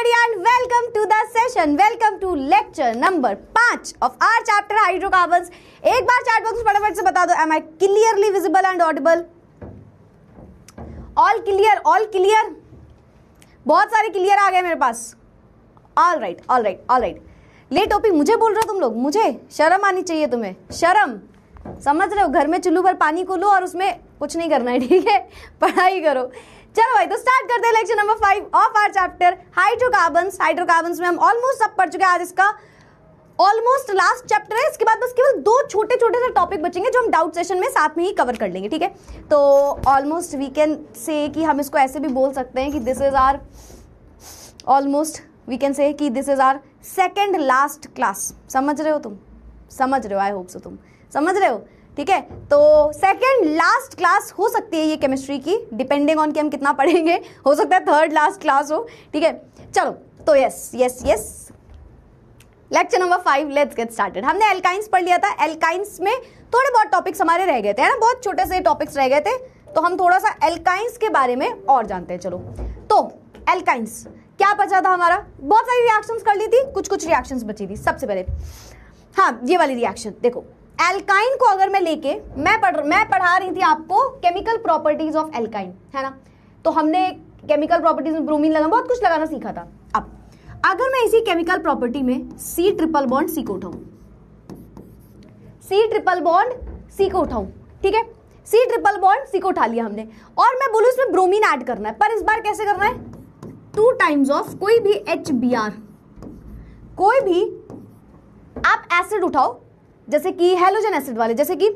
everybody and welcome to the session. Welcome to lecture number 5 of our chapter hydrocarbons. एक बार chat box में फटाफट से बता दो, am I clearly visible and audible? All clear, all clear. बहुत सारे clear आ गए मेरे पास. All right, all right, all right. ले टोपी मुझे बोल रहे हो तुम लोग, मुझे शर्म आनी चाहिए तुम्हें, शर्म. समझ रहे हो, घर में चुल्लू भर पानी को लो और उसमें कुछ नहीं करना है, ठीक है, पढ़ाई करो. चलो भाई, तो स्टार्ट करते हैं lecture number 5 of our chapter hydrocarbons. Hydrocarbons में हम ऑलमोस्ट सब पढ़ चुके हैं. आज इसका ऑलमोस्ट लास्ट चैप्टर है. इसके बाद बस केवल 2 छोटे छोटे से टॉपिक बचेंगे जो हम डाउट सेशन में साथ में ही कवर कर लेंगे, ठीक है. तो ऑलमोस्ट वी कैन से कि हम इसको ऐसे भी बोल सकते हैं कि this is our almost we can say कि this is our second last class. समझ रहे हो तुम, समझ रहे हो, आई होप सो तुम समझ रहे हो, ठीक है. तो सेकेंड लास्ट क्लास हो सकती है ये केमिस्ट्री की, डिपेंडिंग ऑन कि हम कितना पढ़ेंगे. हो सकता है थर्ड लास्ट क्लास हो, ठीक है. चलो तो yes yes yes, lecture number 5, let's get started. हमने एल्काइंस पढ़ लिया था. एल्काइंस में थोड़े बहुत टॉपिक्स हमारे रह गए थे, है ना, बहुत छोटे से टॉपिक्स रह गए थे. तो हम थोड़ा सा एल्काइंस के बारे में और जानते हैं. चलो तो एल्काइंस क्या बचा था हमारा, बहुत सारी रिएक्शंस कर ली थी, कुछ कुछ रिएक्शंस बची थी. सबसे पहले हाँ, ये वाली रिएक्शन देखो. एल्काइन को अगर मैं लेके मैं पढ़ा रही थी आपको केमिकल प्रॉपर्टीज ऑफ एल्काइन, है ना. तो हमने केमिकल प्रॉपर्टीज में ब्रोमीन लगाना, बहुत कुछ लगाना सीखा था. अब अगर मैं इसी केमिकल प्रॉपर्टी में C ट्रिपल बॉन्ड C को उठाऊं, C ट्रिपल बॉन्ड C को उठाऊं, ठीक है. C ट्रिपल बॉन्ड C को उठा लिया हमने, और मैं बोलूं इसमें ब्रोमीन ऐड करना है. पर इस बार कैसे करना है, 2 टाइम्स ऑफ कोई भी HBr, कोई भी आप एसिड उठाओ, जैसे कि हेलोजन एसिड वाले, जैसे कि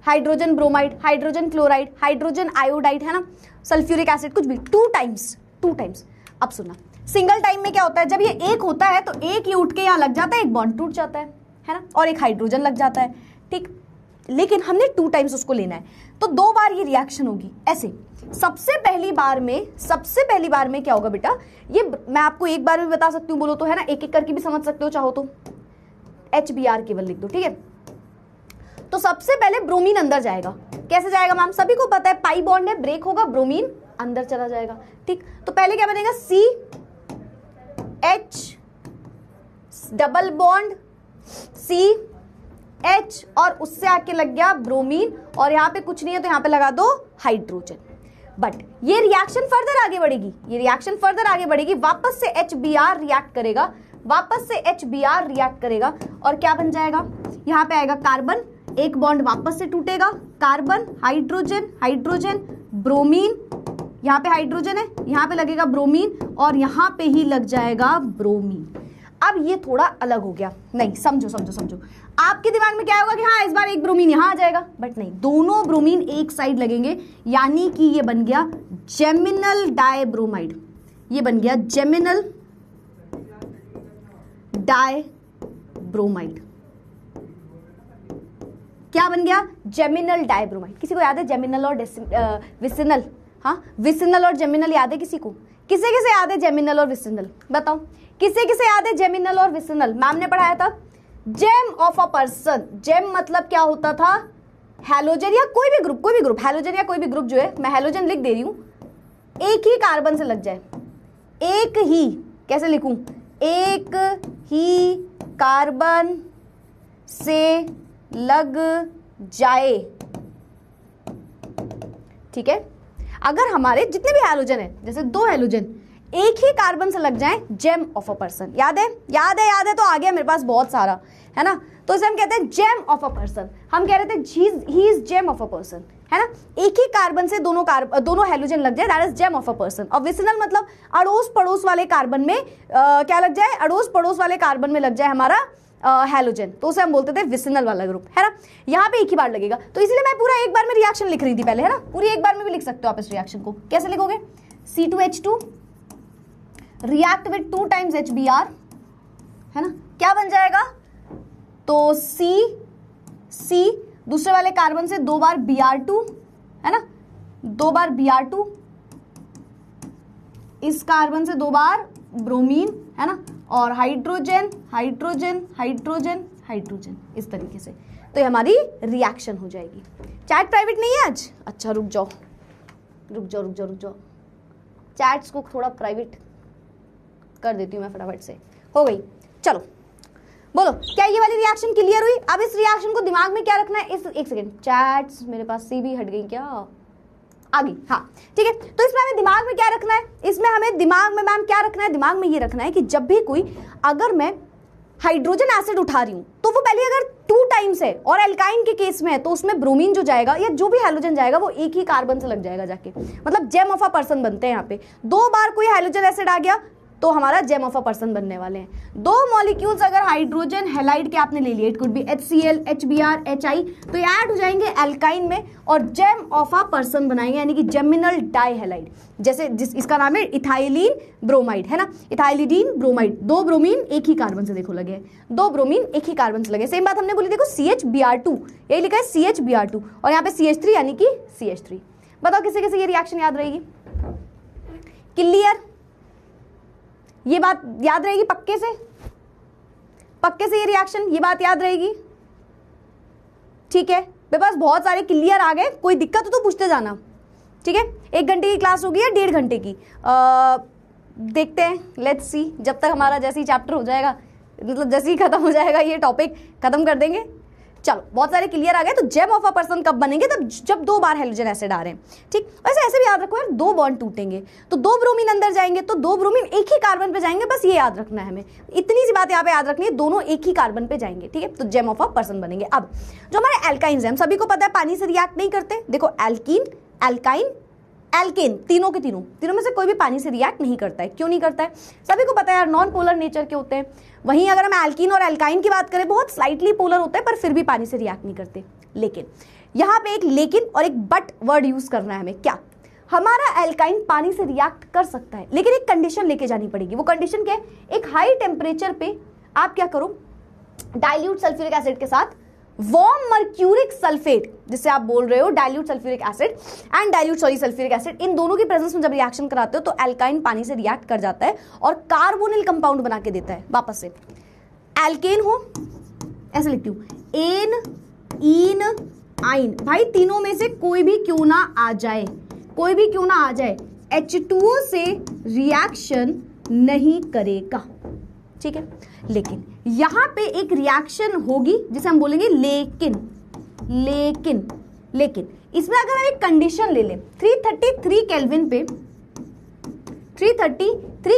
hydrogen bromide, hydrogen chloride, hydrogen iodide, है ना, सल्फ्यूरिक एसिड, कुछ भी 2 टाइम्स. अब सुनना, सिंगल टाइम में क्या होता है, जब ये एक होता है तो एक ही उठ के यहाँ लग जाता है, एक बॉन्ड टूट जाता है ना, और एक हाइड्रोजन लग जाता है, ठीक. लेकिन हमने 2 टाइम्स उसको लेना है, तो 2 बार ये रिएक्शन होगी ऐसे. सबसे पहली बार में क्या होगा बेटा, ये मैं आपको एक बार भी बता सकती हूँ, बोलो तो, है ना, एक एक करके भी समझ सकते हो चाहो तो. HBr केवल लिख दो, ठीक है. तो सबसे पहले ब्रोमीन अंदर जाएगा. कैसे जाएगा मैम, सभी को पता है, पाई बॉन्ड है, ब्रेक होगा, ब्रोमीन अंदर चला जाएगा, ठीक. तो पहले क्या बनेगा, CH डबल बॉन्ड CH, और उससे आके लग गया ब्रोमीन, और यहाँ पे कुछ नहीं है तो यहाँ पे लगा दो हाइड्रोजन. बट ये रिएक्शन फर्दर आगे बढ़ेगी, वापस से HBr रिएक्ट करेगा, और क्या बन जाएगा, यहाँ पे आएगा कार्बन, एक बॉन्ड वापस से टूटेगा, कार्बन, हाइड्रोजन, ब्रोमीन, यहाँ पे हाइड्रोजन है, यहाँ पे लगेगा ब्रोमीन, और यहाँ पे ही लग जाएगा ब्रोमीन. अब ये थोड़ा अलग हो गया, नहीं समझो. आपके दिमाग में क्या होगा कि हाँ इस बार एक ब्रोमीन यहाँ आ जाएगा, बट नहीं, दोनों ब्रोमीन एक साइड लगेंगे, यानी कि ये बन गया जेमिनल डाइब्रोमाइड. ये बन गया जेमिनल डाइब्रोमाइड. क्या बन गया, जेमिनल डाइब्रोमाइड. किसी को याद है जेमिनल और विसिनल, हाँ, विसिनल और जेमिनल याद है किसी को, किसे याद है जेमिनल और विसिनल, बताओ किसे याद है जेमिनल और विसिनल. मैम ने पढ़ाया था gem of a person. Gem मतलब क्या होता था, हैलोजन या कोई भी ग्रुप, हैलोजन या कोई भी ग्रुप जो है, मैं हैलोजन लिख दे रही हूं, एक ही कार्बन से लग जाए, एक ही, कैसे लिखूं, एक ही कार्बन से लग जाए, ठीक है. अगर हमारे जितने भी हैलोजन है, जैसे 2 हैलोजन एक ही कार्बन से लग जाए, जेम ऑफ अ पर्सन. याद है तो आ गया मेरे पास बहुत सारा, है ना. तो इसे हम कहते हैं जेम ऑफ अ पर्सन. हम कह रहे थे he is gem of a person, है ना. एक ही कार्बन से दोनों हैलोजन लग जाए, that is gem of a person. और विसिनल मतलब अड़ोस पड़ोस वाले कार्बन में क्या लग जाए, अड़ोस पड़ोस वाले कार्बन में लग जाए हमारा हैलोजन, तो उसे हम बोलते थे विसिनल वाला ग्रुप, है ना. यहाँ पे एक ही बार लगेगा, तो इसलिए मैं पूरा एक बार में रिएक्शन लिख रही थी पहले, है ना. पूरी एक बार में भी लिख सकते हो आप इस रिएक्शन को. कैसे लिखोगे, C2H2 react with 2 times HBr, है ना. क्या बन जाएगा, तो C दूसरे वाले कार्बन से 2 बार Br2, है ना, 2 बार Br2, इस कार्बन से 2 बार ब्रोमीन, है ना, और हाइड्रोजन, इस तरीके से. तो ये हमारी रिएक्शन हो जाएगी. चैट प्राइवेट नहीं है आज, अच्छा रुक जाओ, चैट्स को थोड़ा प्राइवेट कर देती हूँ मैं फटाफट से, हो गई। चलो बोलो, क्या ये वाली रिएक्शन क्लियर हुई? अब इस रिएक्शन को दिमाग में क्या रखना है, इस एक सेकेंड, चैट्स मेरे पास सी भी हट गई क्या, आ गई, हाँ ठीक है। तो इसमें हमें दिमाग में क्या रखना है, इसमें हमें दिमाग में मैम क्या रखना है, दिमाग में ये रखना है कि जब भी कोई, अगर मैं हाइड्रोजन एसिड उठा रही हूं तो वो पहले अगर 2 टाइम्स है और एल्काइन के केस में है तो उसमें ब्रोमीन जो जाएगा या जो भी हाइड्रोजन जाएगा वो एक ही कार्बन से लग जाएगा जाके, मतलब जेम ऑफ अ पर्सन बनते हैं यहाँ पे। 2 बार कोई हाइड्रोजन एसिड आ गया तो हमारा जेम ऑफ अ पर्सन बनने वाले हैं। 2 मॉलिक्यूल्स अगर हाइड्रोजन हैलाइड के आपने ले लिए, it could be HCl, HBr, HI, तो ये ऐड हो जाएंगे एल्काइन में और जेम ऑफ अ पर्सन बनाएंगे, यानी कि जेमिनल डाइहैलाइड। जैसे इसका नाम है इथाइलिन ब्रोमाइड, है ना, इथाइलिडीन ब्रोमाइड, 2 ब्रोमीन एक ही कार्बन से देखो लगे, 2 ब्रोमीन एक ही कार्बन से लगे। सेम बात हमने बोली, देखो CHBr2, यही लिखा है CHBr2 और यहाँ पे CH3 यानी कि CH3। बताओ किसी किसी ये रिएक्शन याद रहेगी? क्लियर? ये बात याद रहेगी पक्के से? पक्के से ये रिएक्शन, ये बात याद रहेगी? ठीक है, मेरे पास बहुत सारे क्लियर आ गए, कोई दिक्कत हो तो पूछते जाना, ठीक है। 1 घंटे की क्लास होगी या 1.5 घंटे की, देखते हैं, लेट्स सी। जब तक हमारा जैसे ही चैप्टर हो जाएगा, मतलब जैसे ही खत्म हो जाएगा ये टॉपिक खत्म कर देंगे। चलो बहुत सारे क्लियर आ गए। तो जेम ऑफ अ पर्सन कब बनेंगे? तब जब 2 बार हाइड्रोजन एसिड आ रहे हैं, ठीक। वैसे ऐसे भी याद रखो यार, 2 बॉन्ड टूटेंगे तो 2 ब्रोमीन अंदर जाएंगे तो 2 ब्रोमीन एक ही कार्बन पे जाएंगे, बस ये याद रखना है हमें, इतनी सी बात यहाँ पे याद रखनी है, दोनों एक ही कार्बन पे जाएंगे, ठीक है। तो जेम ऑफ अ पर्सन बनेंगे। अब जो हमारे एल्काइंस हैं, हम सभी को पता है पानी से रिएक्ट नहीं करते। देखो एल्कीन, एल्काइन, एल्केन, तीनों के तीनों में से कोई भी पानी से रिएक्ट नहीं करता है। क्यों नहीं करता है? सभी को पता है यार, नॉन पोलर नेचर के होते हैं। वहीं अगर हम एल्कीन और एल्काइन की बात करें, बहुत स्लाइटली पोलर होते हैं पर फिर भी पानी से रिएक्ट नहीं करते। लेकिन यहाँ पे एक लेकिन और एक बट वर्ड यूज करना है हमें। क्या? हमारा एल्काइन पानी से रिएक्ट कर सकता है, लेकिन एक कंडीशन लेके जानी पड़ेगी। वो कंडीशन क्या है? एक हाई टेम्परेचर पे आप क्या करो, डाइल्यूट सल्फ्यूरिक एसिड के साथ वार्म मर्क्यूरिक सल्फेट, जिससे आप बोल रहे हो dilute sulphuric acid and dilute sulphuric acid, इन दोनों की प्रेजेंस में जब रिएक्शन कराते हो तो एल्काइन पानी से रिएक्ट कर जाता है और कार्बोनिल कंपाउंड बना के देता है। वापस से एल्केन हो, ऐसे लिखती हूं, एन, ईन, आइन, भाई तीनों में से कोई भी क्यों ना आ जाए, कोई भी क्यों ना आ जाए, H2O से रिएक्शन नहीं करेगा, ठीक है। लेकिन यहां पे एक रिएक्शन होगी जिसे हम बोलेंगे लेकिन। इसमें अगर हम एक कंडीशन ले लें, 333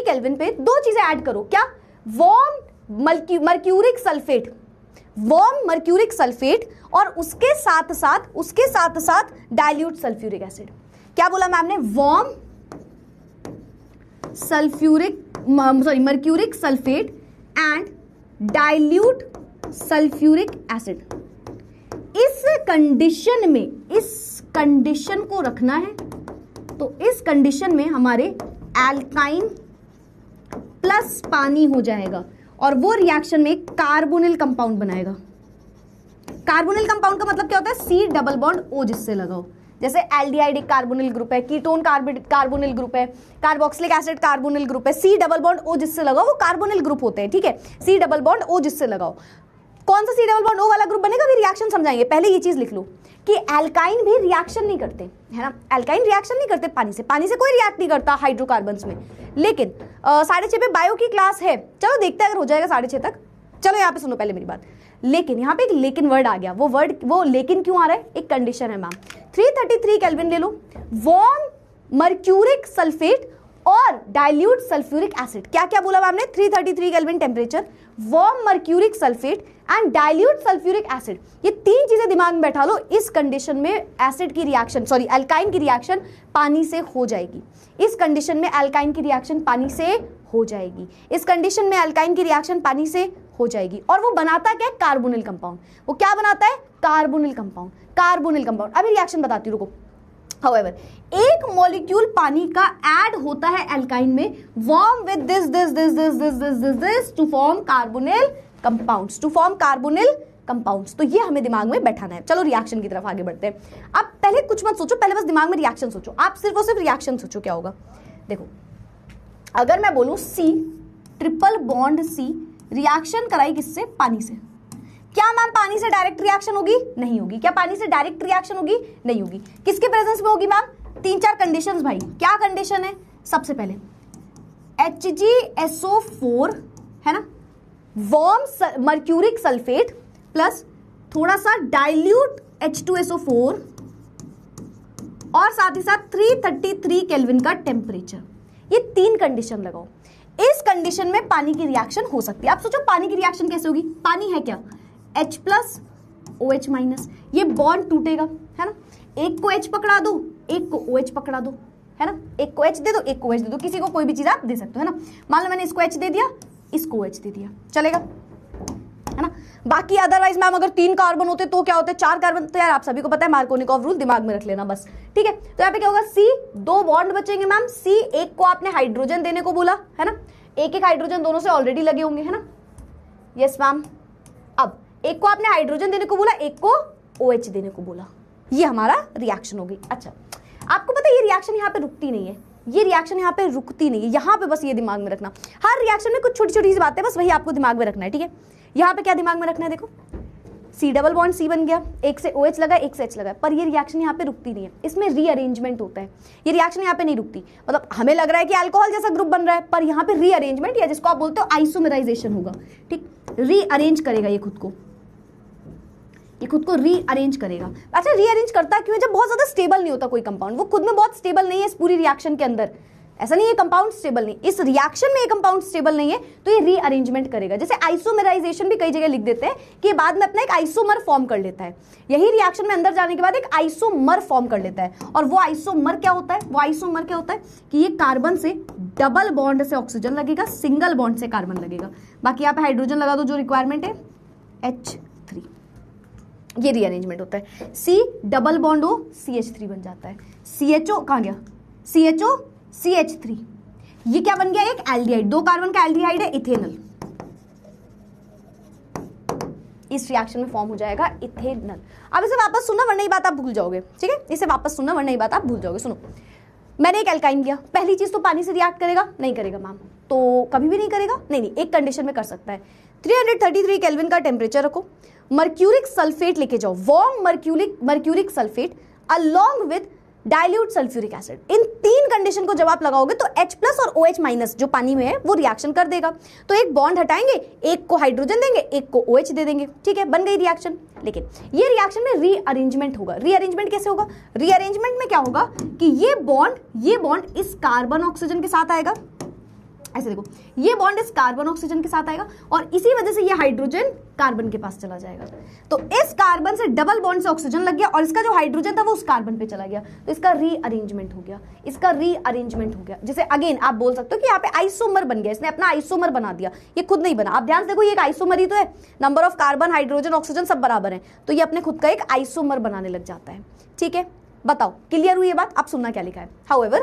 केल्विन पे 2 चीजें ऐड करो। क्या? वार्म मर्क्यूरिक सल्फेट और उसके साथ साथ डाइल्यूट सल्फ्यूरिक एसिड। क्या बोला मैम ने? Warm mercuric sulphate and dilute sulphuric acid. इस कंडीशन को रखना है। तो इस कंडीशन में हमारे एल्काइन प्लस पानी हो जाएगा और वो रिएक्शन में कार्बोनिल कंपाउंड बनाएगा। कार्बोनिल कंपाउंड का मतलब क्या होता है? C डबल बॉन्ड O जिससे लगाओ। जैसे एल्डिहाइड एक कार्बोनिल ग्रुप है, कीटोन कार्बोनिल ग्रुप है, कार्बोक्सिलिक एसिड कार्बोनिल ग्रुप है, C डबल बॉन्ड O जिससे लगाओ वो कार्बोनिल ग्रुप होते हैं, ठीक है। C डबल बॉन्ड O जिससे लगाओ। कौन सा C डबल बॉन्ड O वाला ग्रुप बनेगा? भी रिएक्शन समझाएंगे। पहले ये चीज लिख लो कि एल्काइन भी रिएक्शन नहीं करते, है ना। एल्काइन रिएक्शन नहीं करते पानी से कोई रिएक्ट नहीं करता हाइड्रोकार्बन्स में। लेकिन 6:30 पे बायो की क्लास है, चलो देखते हैं अगर हो जाएगा 6:30 तक। चलो यहाँ पे सुनो पहले मेरी बात। लेकिन यहाँ पे एक लेकिन वर्ड आ गया। वो लेकिन क्यों आ रहा है? एक कंडीशन है मैम। 333 केल्विन ले लो, वार्म मर्क्यूरिक सल्फेट और डाइल्यूट सल्फ्यूरिक एसिड। क्या क्या बोला मैम ने? 333 kelvin temperature, warm mercuric sulphate and dilute sulphuric acid. ये 3 चीजें दिमाग में बैठा लो। इस कंडीशन में एसिड की रिएक्शन, एल्काइन की रिएक्शन पानी से हो जाएगी। इस कंडीशन में एल्काइन की रिएक्शन पानी से हो जाएगी। इस कंडीशन में एल्काइन की रिएक्शन पानी से हो जाएगी। और वो बनाता क्या है? Carbonyl compound. वो क्या बनाता है? Carbonyl compound. अभी रिएक्शन बताती हूँ, रुको। However, एक मॉलिक्यूल पानी का ऐड होता है एल्काइन में, warm with this to form carbonyl compounds. तो ये हमें दिमाग में बैठाना है। चलो रिएक्शन की तरफ आगे बढ़ते हैं। अब पहले कुछ मत सोचो, पहले बस दिमाग में रिएक्शन सोचो। आप सिर्फ और सिर्फ रिएक्शन सोचो क्या होगा। देखो अगर मैं बोलूं C triple bond C reaction कराई किससे? पानी से। क्या मैम पानी से डायरेक्ट रिएक्शन होगी? नहीं होगी। क्या पानी से डायरेक्ट रिएक्शन होगी? नहीं होगी। किसके प्रेजेंस में होगी मैम? 3-4 कंडीशंस भाई। क्या कंडीशन है? सबसे पहले HgSO4 है ना, वार्म मर्क्यूरिक सल्फेट प्लस थोड़ा सा डाइल्यूट H2SO4 और साथ ही साथ 333 केल्विन का टेम्परेचर। ये 3 कंडीशन लगाओ। इस कंडीशन में पानी की रिएक्शन हो सकती है। आप सोचो पानी की रिएक्शन कैसे होगी। पानी है क्या, H प्लस OH माइनस, ये बॉन्ड टूटेगा है ना, एक को H पकड़ा दो, एक को OH पकड़ा दो, है ना, एक को H दे दो, एक को OH दे दो, किसी को कोई भी चीज आप दे सकते हो, है ना। मान लो मैंने इसको H दे दिया, इसको OH दे दिया, चलेगा, है ना। बाकी अदरवाइज मैम अगर 3 कार्बन होते तो क्या होते, 4 कार्बन, तो यार आप सभी को पता है मार्कोनिकॉव रूल, दिमाग में रख लेना बस, ठीक है। तो यहाँ पे क्या होगा, C 2 बॉन्ड बचेंगे मैम, C एक को आपने हाइड्रोजन देने को बोला है ना, एक एक हाइड्रोजन दोनों से ऑलरेडी लगे होंगे, है ना, यस मैम। अब एक को आपने हाइड्रोजन देने को बोला, एक को OH देने को बोला, ये हमारा रिएक्शन हो गई। अच्छा, आपको पता है ये रिएक्शन यहाँ पे रुकती नहीं है, ये रिएक्शन यहाँ पे रुकती नहीं है, यहाँ पे बस ये दिमाग में रखना, हर रिएक्शन में कुछ छोटी छोटी सी बातें बस वही आपको दिमाग में रखना है, ठीक है। यहाँ पे क्या दिमाग में रखना है, देखो C डबल बॉन्ड C बन गया, एक से OH लगा, एक से H लगा, पर ये रिएक्शन यहाँ पे रुकती नहीं है, इसमें रीअरेंजमेंट होता है, ये रिएक्शन यहाँ पे नहीं रुकती। मतलब हमें लग रहा है कि अल्कोहल जैसा ग्रुप बन रहा है, पर यहाँ पे रीअरेंजमेंट या जिसको आप बोलते हो आइसोमेराइजेशन होगा, ठीक, रीअरेंज करेगा ये खुद को रीअरेंज करेगा। अच्छा, रीअरेंज करता क्यों है, जब बहुत ज्यादा स्टेबल नहीं होता कोई कंपाउंड, वो खुद में बहुत स्टेबल नहीं है इस पूरी रिएक्शन के अंदर, ऐसा नहीं है कंपाउंड स्टेबल नहीं, इस रिएक्शन में ये कंपाउंड स्टेबल नहीं है तो ये रीअरेंजमेंट करेगा। जैसे आइसोमेराइजेशन भी कई जगह लिख देते हैं कि बाद में अपना एक आइसोमर फॉर्म कर लेता है, यही रिएक्शन में अंदर जाने के बाद एक आइसोमर फॉर्म कर लेता है। और वो आइसोमर क्या होता है, वो आइसोमर क्या होता है कि ये कार्बन से डबल बॉन्ड से ऑक्सीजन लगेगा, सिंगल बॉन्ड से कार्बन लगेगा, बाकी यहाँ पे हाइड्रोजन लगा दो जो रिक्वायरमेंट है H3, ये रीअरेंजमेंट होता है। C डबल बॉन्ड हो CH3 बन जाता है, CHO कहाँ गया, CHO CH3, ये क्या बन गया, एक एल्डिहाइड, 2 कार्बन का एल्डिहाइड है इथेनल, इस रिएक्शन में फॉर्म हो जाएगा इथेनल। अब इसे वापस सुनना वरना ये बात आप भूल जाओगे, ठीक है, इसे वापस सुनना वरना ये बात आप भूल जाओगे। सुनो, मैंने एक एल्काइन लिया, पहली चीज तो पानी से रिएक्ट करेगा, नहीं करेगा मैम, तो कभी भी नहीं करेगा, नहीं, एक कंडीशन में कर सकता है, 333 केल्विन का टेम्परेचर रखो, मर्क्यूरिक सल्फेट लेके जाओ, warm mercuric sulphate along with dilute sulphuric acid, in 3 condition को जब आप लगाओगे तो H प्लस और OH माइनस जो पानी में है वो रिएक्शन कर देगा। तो एक बॉन्ड हटाएंगे, एक को हाइड्रोजन देंगे, एक को OH दे देंगे, ठीक है, बन गई रिएक्शन। लेकिन ये रिएक्शन में रीअरेंजमेंट होगा। रीअरेंजमेंट कैसे होगा, रीअरेंजमेंट में क्या होगा कि ये बॉन्ड इस कार्बन ऑक्सीजन के साथ आएगा, ऐसे देखो, ये बॉन्ड इस कार्बन ऑक्सीजन के साथ आएगा और इसी वजह से ये हाइड्रोजन कार्बन के पास चला जाएगा। तो इस कार्बन से डबल बॉन्ड से ऑक्सीजन लग गया और इसका जो हाइड्रोजन था वो उस कार्बन पे चला गया, तो इसका रीअरेंजमेंट हो गया, जैसे अगेन आप बोल सकते हो कि यहाँ पे आइसोमर बन गया, इसने अपना आइसोमर बना दिया, ये खुद नहीं बना। आप ध्यान से देखो, ये एक आइसोमर ही तो है, number of carbon, hydrogen, oxygen सब बराबर है, तो ये अपने खुद का एक आइसोमर बनाने लग जाता है, ठीक है। बताओ क्लियर हुई ये बात, आप सुनना क्या लिखा है। However,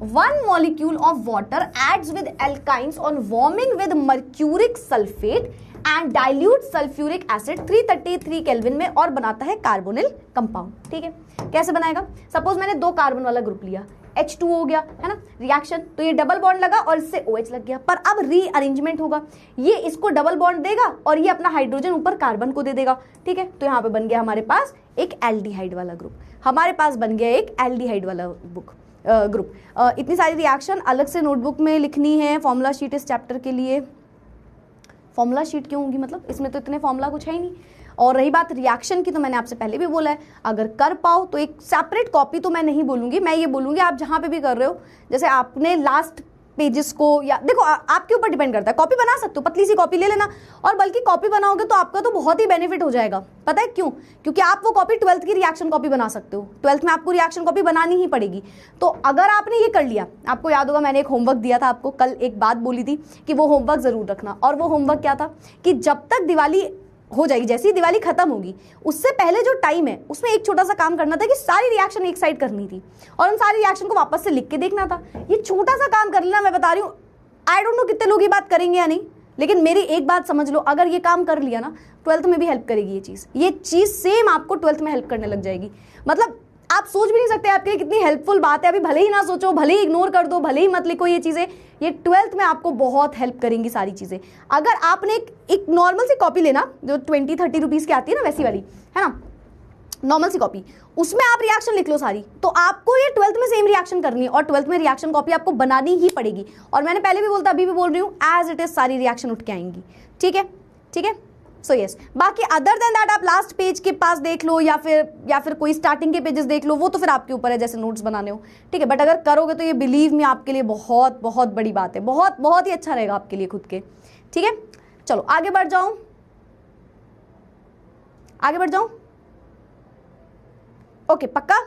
1 molecule of water adds with alkynes on warming with mercuric sulfate and dilute sulfuric acid 333 kelvin में और बनाता है कार्बोनिल कंपाउंड, ठीक है। कैसे बनाएगा, सपोज मैंने 2 कार्बन वाला ग्रुप लिया, H2 हो गया है ना रिएक्शन, तो ये डबल बॉन्ड लगा और इससे OH लग गया, पर अब रीअरेंजमेंट होगा, ये इसको डबल बॉन्ड देगा और ये अपना हाइड्रोजन ऊपर कार्बन को दे देगा, ठीक है। तो यहाँ पे बन गया हमारे पास एक एल्डिहाइड वाला ग्रुप, हमारे पास बन गया एक एल्डिहाइड वाला ग्रुप। इतनी सारी रिएक्शन अलग से नोटबुक में लिखनी है, फॉर्मूला शीट इस चैप्टर के लिए, फॉर्मूला शीट क्यों होगी, मतलब इसमें तो इतने फॉर्मूला कुछ है ही नहीं। और रही बात रिएक्शन की, तो मैंने आपसे पहले भी बोला है, अगर कर पाओ तो एक सेपरेट कॉपी तो मैं नहीं बोलूंगी, मैं ये बोलूंगी आप जहां पे भी कर रहे हो, जैसे आपने लास्ट पेजेस को, या देखो आपके ऊपर डिपेंड करता है, कॉपी बना सकते हो, पतली सी कॉपी ले लेना, और बल्कि कॉपी बनाओगे तो आपका तो बहुत ही बेनिफिट हो जाएगा। पता है क्यों, क्योंकि आप वो कॉपी 12th की रिएक्शन कॉपी बना सकते हो, 12th में आपको रिएक्शन कॉपी बनानी ही पड़ेगी। तो अगर आपने ये कर लिया, आपको याद होगा मैंने एक होमवर्क दिया था आपको, कल एक बात बोली थी कि वो होमवर्क जरूर रखना, और वो होमवर्क क्या था कि जब तक दिवाली हो जाएगी, जैसे ही दिवाली खत्म होगी उससे पहले जो टाइम है उसमें एक छोटा सा काम करना था कि सारी रिएक्शन एक साइड करनी थी और उन सारी रिएक्शन को वापस से लिख के देखना था। ये छोटा सा काम कर लेना, मैं बता रही हूँ, आई डोंट नो कितने लोग ये बात करेंगे या नहीं, लेकिन मेरी एक बात समझ लो, अगर ये काम कर लिया ना 12th में भी हेल्प करेगी ये चीज सेम आपको 12th में हेल्प करने लग जाएगी। मतलब आप सोच भी नहीं सकते आपके लिए कितनी हेल्पफुल बात है। अभी भले ही ना सोचो, भले ही इग्नोर कर दो, भले ही मत लिखो ये चीजें, ये 12th में आपको बहुत हेल्प करेंगी सारी चीजें। अगर आपने एक नॉर्मल सी कॉपी लेना जो 20-30 रुपीज की आती है ना, वैसी वाली, है ना, नॉर्मल सी कॉपी, उसमें आप रिएक्शन लिख लो सारी, तो आपको ये 12th में सेम रिएक्शन करनी है और 12th में रिएक्शन कॉपी आपको बनानी ही पड़ेगी। और मैंने पहले भी बोलता, अभी भी बोल रही हूँ, एज इट इज सारी रिएक्शन उठ के आएंगी। ठीक है, ठीक है। सो यस, बाकी अदर देन दैट आप लास्ट पेज के पास देख लो या फिर कोई स्टार्टिंग के पेजेस देख लो, वो तो फिर आपके ऊपर है, जैसे नोट्स बनाने हो। ठीक है, बट अगर करोगे तो ये बिलीव मी आपके लिए बहुत बहुत बड़ी बात है, बहुत बहुत ही अच्छा रहेगा आपके लिए खुद के। ठीक है, चलो आगे बढ़ जाऊं, आगे बढ़ जाऊं। ओके, पक्का,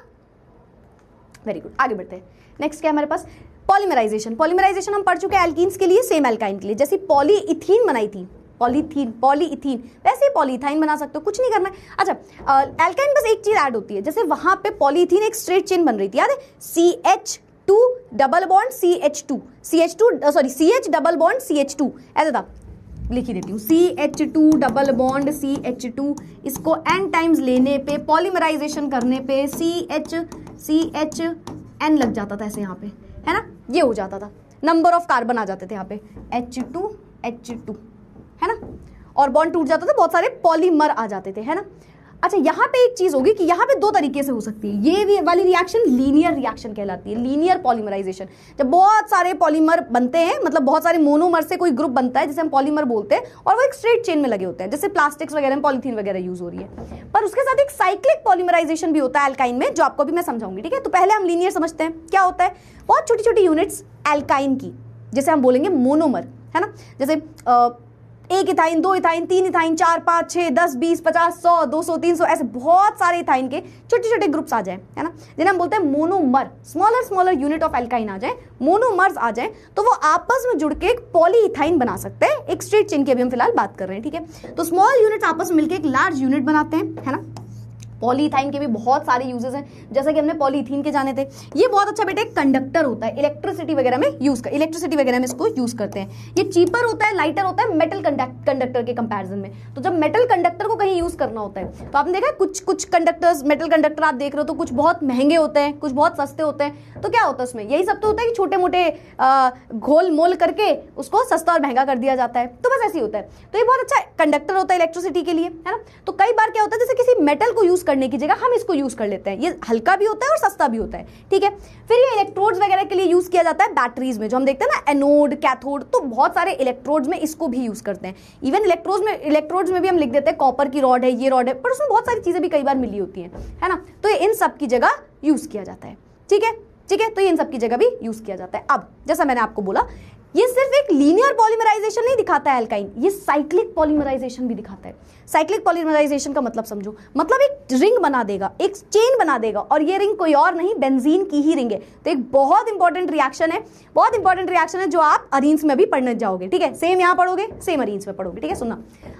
वेरी गुड, आगे बढ़ते हैं। नेक्स्ट क्या है हमारे पास, पॉलीमराइजेशन। पॉलीमराइजेशन हम पढ़ चुके हैं एल्कीन्स के लिए, सेम एल्काइन के लिए। जैसे पॉलीइथीन बनाई थी, पॉलीइथीन, वैसे ही पॉलीइथाइन बना सकते हो, कुछ नहीं करना है। अच्छा, एल्काइन बस एक चीज ऐड होती है, जैसे वहां पे पॉलीइथीन एक स्ट्रेट चेन बन रही थी, याद है, CH2 double bond CH double bond CH2, ऐसा था, लिख ही देती हूँ, CH2 डबल बॉन्ड CH2, इसको n टाइम्स लेने पे, पॉलीमराइजेशन करने पे CHN लग जाता था ऐसे यहाँ पे, है ना, ये हो जाता था, नंबर ऑफ कार्बन आ जाते थे यहाँ पे, H2 है ना, और बॉन्ड टूट जाता था, बहुत सारे पॉलीमर आ जाते थे, है ना। अच्छा, यहाँ पे एक चीज होगी कि यहाँ पे दो तरीके से हो सकती है, ये वाली रिएक्शन लीनियर रिएक्शन कहलाती है, लीनियर पॉलीमराइजेशन। जब बहुत सारे पॉलीमर बनते हैं, मतलब बहुत सारे मोनोमर से कोई ग्रुप बनता है जिसे हम पॉलीमर बोलते हैं, और वो एक स्ट्रेट चेन में लगे होते हैं, जैसे प्लास्टिक्स वगैरह में पॉलीथीन वगैरह यूज हो रही है। पर उसके साथ एक साइक्लिक पॉलीमराइजेशन भी होता है एल्काइन में, जो आपको भी मैं समझाऊंगी। ठीक है, तो पहले हम लीनियर समझते हैं, क्या होता है, बहुत छोटी छोटी यूनिट्स एल्काइन की, जैसे हम बोलेंगे मोनोमर, है ना, जैसे 1 इथाइन, 2 इथाइन, 3 इथाइन, 4, 5, 6, 10, 20, 50, 100, 200, 300, ऐसे बहुत सारे इथाइन के छोटे छोटे ग्रुप्स आ जाए, है ना, जिन्हें हम बोलते हैं monomer. Smaller unit of alkyne आ जाए, मोनोमर्स आ जाए, तो वो आपस में जुड़ के एक पॉलीइथाइन बना सकते हैं, एक स्ट्रेट चेन की अभी हम फिलहाल बात कर रहे हैं। ठीक है, तो स्मॉल यूनिट्स आपस में मिलकर एक लार्ज यूनिट बनाते हैं, है ना। पॉलीइथाइन के भी बहुत सारे यूजेस हैं, जैसे कि हमने पॉलीइथीन के जाने थे। ये बहुत अच्छा बेटा एक कंडक्टर होता है, इलेक्ट्रिसिटी वगैरह में इलेक्ट्रिसिटी वगैरह में इसको यूज करते हैं। ये चीपर होता है, लाइटर होता है मेटल कंडक्टर के कंपैरिजन में। तो जब मेटल कंडक्टर को कहीं यूज करना होता है, तो आपने देखा कुछ कंडक्टर्स, मेटल कंडक्टर आप देख रहे हो तो कुछ बहुत महंगे होते हैं, कुछ बहुत सस्ते होते हैं। तो क्या होता है उसमें, यही सब तो होता है कि छोटे मोटे घोल मोल करके उसको सस्ता और महंगा कर दिया जाता है, तो बस ऐसे ही होता है। तो ये बहुत अच्छा कंडक्टर होता है इलेक्ट्रिसिटी के लिए, है ना। तो कई बार क्या होता है, जैसे किसी मेटल को यूज करने की जगह हम इसको यूज कर लेते हैं, ये हल्का भी होता है और सस्ता भी होता है। ठीक है, फिर ये इलेक्ट्रोड्स वगैरह के लिए यूज किया जाता है बैटरीज में, जो हम देखते हैं ना, एनोड कैथोड, तो बहुत सारे इलेक्ट्रोड्स में इसको भी यूज करते हैं। इवन इलेक्ट्रोड्स में भी हम लिख देते हैं कॉपर की रॉड है, ये रॉड है, पर उसमें बहुत सारी चीजें भी कई बार मिली होती है ना। तो ये इन सब की जगह यूज किया जाता है। ठीक है, ठीक है, तो ये इन सब की जगह भी यूज किया जाता है। अब जैसा मैंने आपको बोला, ये सिर्फ एक लीनियर पॉलीमराइजेशन नहीं दिखाता है एल्काइन, ये साइक्लिक पॉलीमराइजेशन भी दिखाता है। साइक्लिक पॉलीमराइजेशन का मतलब समझो, मतलब एक रिंग बना देगा, एक चेन बना देगा, और ये रिंग कोई और नहीं, बेंजीन की ही रिंग है। तो एक बहुत इंपॉर्टेंट रिएक्शन है, बहुत इंपॉर्टेंट रिएक्शन है, जो आप अरीन्स में भी पढ़ने जाओगे। ठीक है, सेम यहाँ पढ़ोगे, सेम अरीन्स में पढ़ोगे। ठीक है, सुनना,